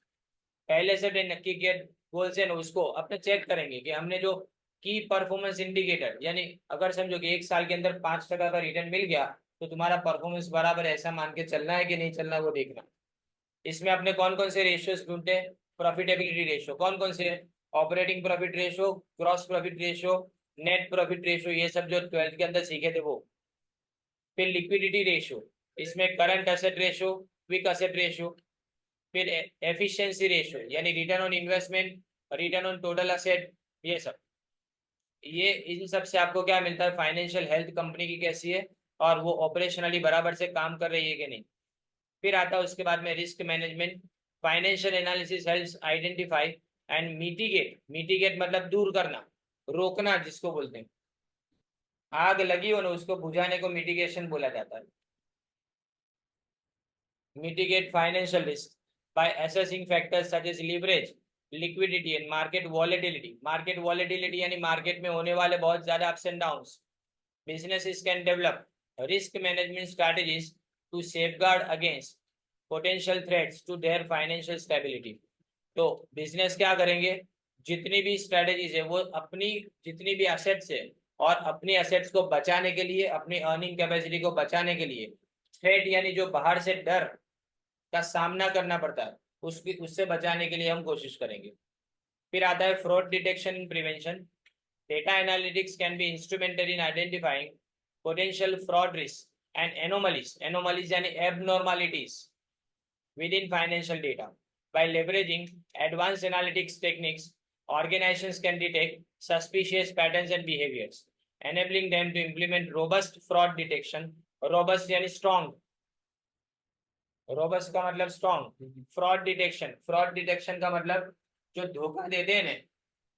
पहले से नक्की किए गोल्स है ना उसको अपने चेक करेंगे कि हमने जो की परफॉर्मेंस इंडिकेटर, यानी अगर समझो कि एक साल के अंदर 5% का रिटर्न मिल गया तो तुम्हारा परफॉर्मेंस बराबर ऐसा मान के चलना है कि नहीं चलना वो देखना। इसमें अपने कौन कौन से रेशियोज ढूंढते हैं, प्रॉफिटेबिलिटी रेशियो कौन कौन से, operating profit ratio, gross profit ratio, net profit ratio, ये सब जो 12th के अंदर सीखे थे वो। फिर लिक्विडिटी रेशियो, इसमें current asset ratio, quick asset ratio. फिर एफिशिएंसी रेशियो यानी return on investment, return on total asset, ये सब। ये इन सब से आपको क्या मिलता है, फाइनेंशियल हेल्थ कंपनी की कैसी है और वो ऑपरेशनली बराबर से काम कर रही है कि नहीं। फिर आता है उसके बाद में risk management. Financial analysis helps identify and mitigate, mitigate मतलब दूर करना, रोकना जिसको बोलते हैं, आग लगी हो ना उसको बुझाने को मिटिगेशन बोला जाता है। Mitigate financial risk by assessing factors such as leverage, liquidity and market volatility. Market volatility यानी मार्केट में होने वाले बहुत ज्यादा ups and downs. Businesses can develop risk management strategies to safeguard against potential threats to their financial stability. तो बिजनेस क्या करेंगे, जितनी भी स्ट्रेटेजीज है वो अपनी जितनी भी एसेट्स है और अपनी एसेट्स को बचाने के लिए, अपनी अर्निंग कैपेसिटी को बचाने के लिए, थ्रेट यानी जो बाहर से डर का सामना करना पड़ता है उससे बचाने के लिए हम कोशिश करेंगे। फिर आता है fraud detection and prevention. Data analytics can be instrumental in identifying potential fraud risks and anomalies. Anomalies यानी abnormalities within financial data. By leveraging advanced analytics techniques, organizations can detect suspicious patterns and behaviors, enabling them to implement robust fraud detection. Robust यानी strong. Robust का मतलब strong. Fraud detection. Fraud detection का मतलब जो धोखा देते हैं ना,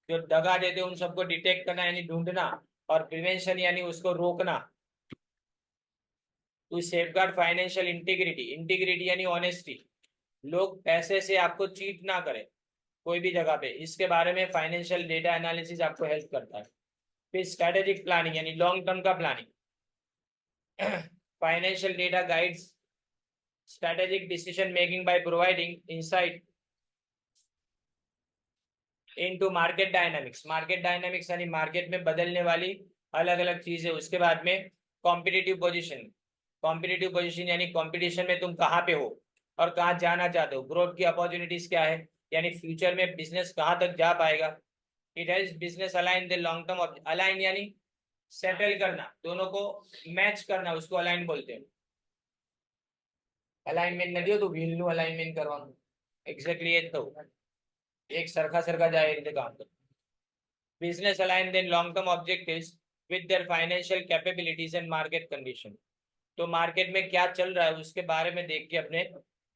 जो दगा देते उन सबको डिटेक्ट करना यानी ढूंढना, और प्रिवेंशन यानी उसको रोकना। To safeguard financial integrity, integrity यानी ऑनेस्टी, लोग पैसे से आपको चीट ना करें कोई भी जगह पे, इसके बारे में फाइनेंशियल डेटा एनालिसिस आपको हेल्प करता है। फिर स्ट्रेटेजिक प्लानिंग यानी लॉन्ग टर्म का planning. Financial data guides strategic decision making by providing insight into market dynamics. Market dynamics यानी मार्केट में बदलने वाली अलग अलग चीजें। उसके बाद में कॉम्पिटिटिव पोजीशन, कॉम्पिटिटिव पोजीशन यानी कंपटीशन में तुम कहाँ पे हो और कहाँ जाना चाहते हो, ग्रोथ की अपॉर्चुनिटीज क्या है, यानी फ्यूचर में बिजनेस कहाँ तक जा पाएगा। It helps business align the long term, align यानी सेटल करना, दोनों को मैच करना, उसको अलाइन बोलते हैं। अलाइनमेंट नहीं हो तो व्हील નું अलाइनमेंट કરવાનું, એક્ઝેક્ટલી એ જ થવું, એક સરખા સરખા જાય એ રીતે કામ કરવું। Business align their long-term objectives with their financial capabilities and market condition. तो मार्केट में क्या चल रहा है उसके बारे में देख के अपने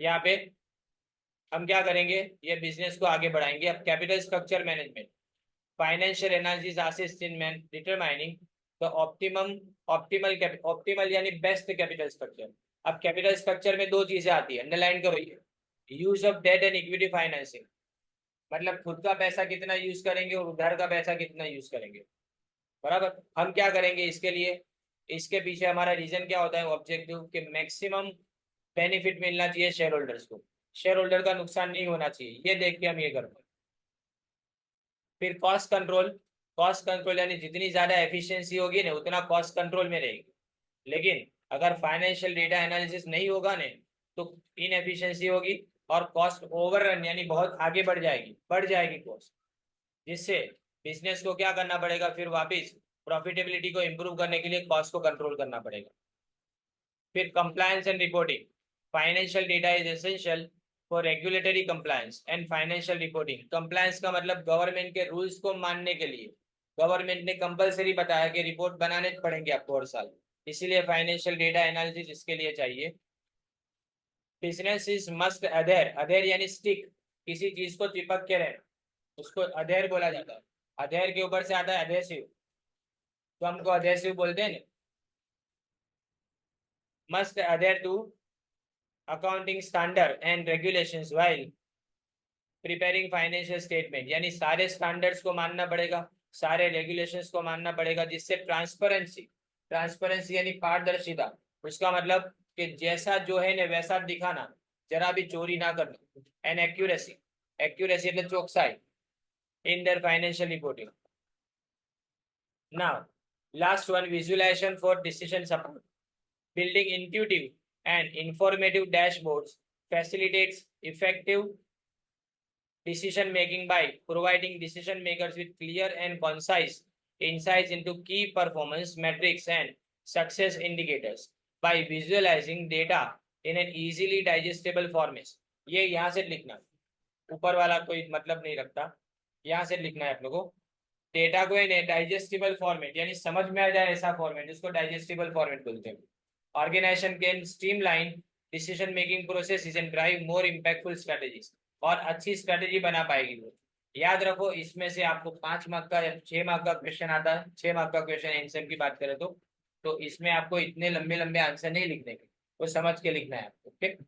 यहाँ पे हम क्या करेंगे, ये बिजनेस को आगे बढ़ाएंगे। अब capital structure management, financial analysis assist in determining the optimal यानी बेस्ट कैपिटल स्ट्रक्चर। अब कैपिटल स्ट्रक्चर में दो चीजें आती है, अंडरलाइन करो ये, use of debt and equity financing, मतलब खुद का पैसा कितना यूज करेंगे और उधार का पैसा कितना यूज करेंगे, बराबर। हम क्या करेंगे इसके लिए, इसके पीछे हमारा रीजन क्या होता है, ऑब्जेक्टिव कि मैक्सिमम बेनिफिट मिलना चाहिए शेयर होल्डर्स को, शेयर होल्डर का नुकसान नहीं होना चाहिए, ये देख के हम ये करते हैं। फिर कॉस्ट कंट्रोल, कॉस्ट कंट्रोल यानी जितनी ज्यादा एफिशिएंसी होगी ना उतना कॉस्ट कंट्रोल में रहेगी। लेकिन अगर फाइनेंशियल डेटा एनालिसिस नहीं होगा ना तो इनएफिशिएंसी होगी और कॉस्ट ओवररन यानी बहुत आगे बढ़ जाएगी कॉस्ट, जिससे बिजनेस को क्या करना पड़ेगा, फिर वापस प्रॉफिटेबिलिटी को इंप्रूव करने के लिए कॉस्ट को कंट्रोल करना पड़ेगा। फिर compliance and reporting, financial data is essential for regulatory compliance and financial reporting. Compliance का मतलब गवर्नमेंट के रूल्स को मानने के लिए गवर्नमेंट ने कंपलसरी बताया कि रिपोर्ट बनाने पड़ेंगे आपको हर साल, इसीलिए फाइनेंशियल डेटा एनालिसिस इसके लिए चाहिए। बिजनेस इज मस्ट अधेर, अधेर यानी स्टिक, किसी चीज को चिपक के रहना, उसको अधेर बोला जाता है। अधेर के ऊपर से आता है अधेसिव, तो हमको अधेसिव बोलते हैं ना। Must adhere to accounting standard and regulations while preparing financial statement, यानी सारे स्टैंडर्ड्स को मानना पड़ेगा, सारे रेगुलेशंस को मानना पड़ेगा, जिससे ट्रांसपेरेंसी, ट्रांसपेरेंसी यानी पारदर्शिता, उसका मतलब कि जैसा जो है ना वैसा दिखाना, जरा भी चोरी ना करना। एंड एक्यूरेसी, एक्यूरेसी એટલે ચોકસાઈ in their financial reporting. Now, last one, visualization for decision support. Building intuitive and informative dashboards facilitates effective decision making by providing decision makers with clear and concise insights into key performance metrics and success indicators by visualizing data in an easily digestible format. ये यहाँ से लिखना, ऊपर वाला कोई मतलब नहीं रखता, यहाँ से लिखना है आप लोगों को। डेटा को डाइजेस्टिबल फॉर्मेट यानी समझ में आ जाए ऐसा फॉर्मेट, इसको डाइजेस्टिबल फॉर्मेट बोलते हैं। Organization can streamline decision making process and drive more impactful strategies, और अच्छी स्ट्रेटेजी बना पाएगी वो। याद रखो, इसमें से आपको 5 मार्क का या 6 मार्क का क्वेश्चन आता है। 6 मार्क का क्वेश्चन एनसीएम की बात करें तो इसमें आपको इतने लंबे लंबे आंसर नहीं लिखने के, वो समझ के लिखना है आपको। ठीक।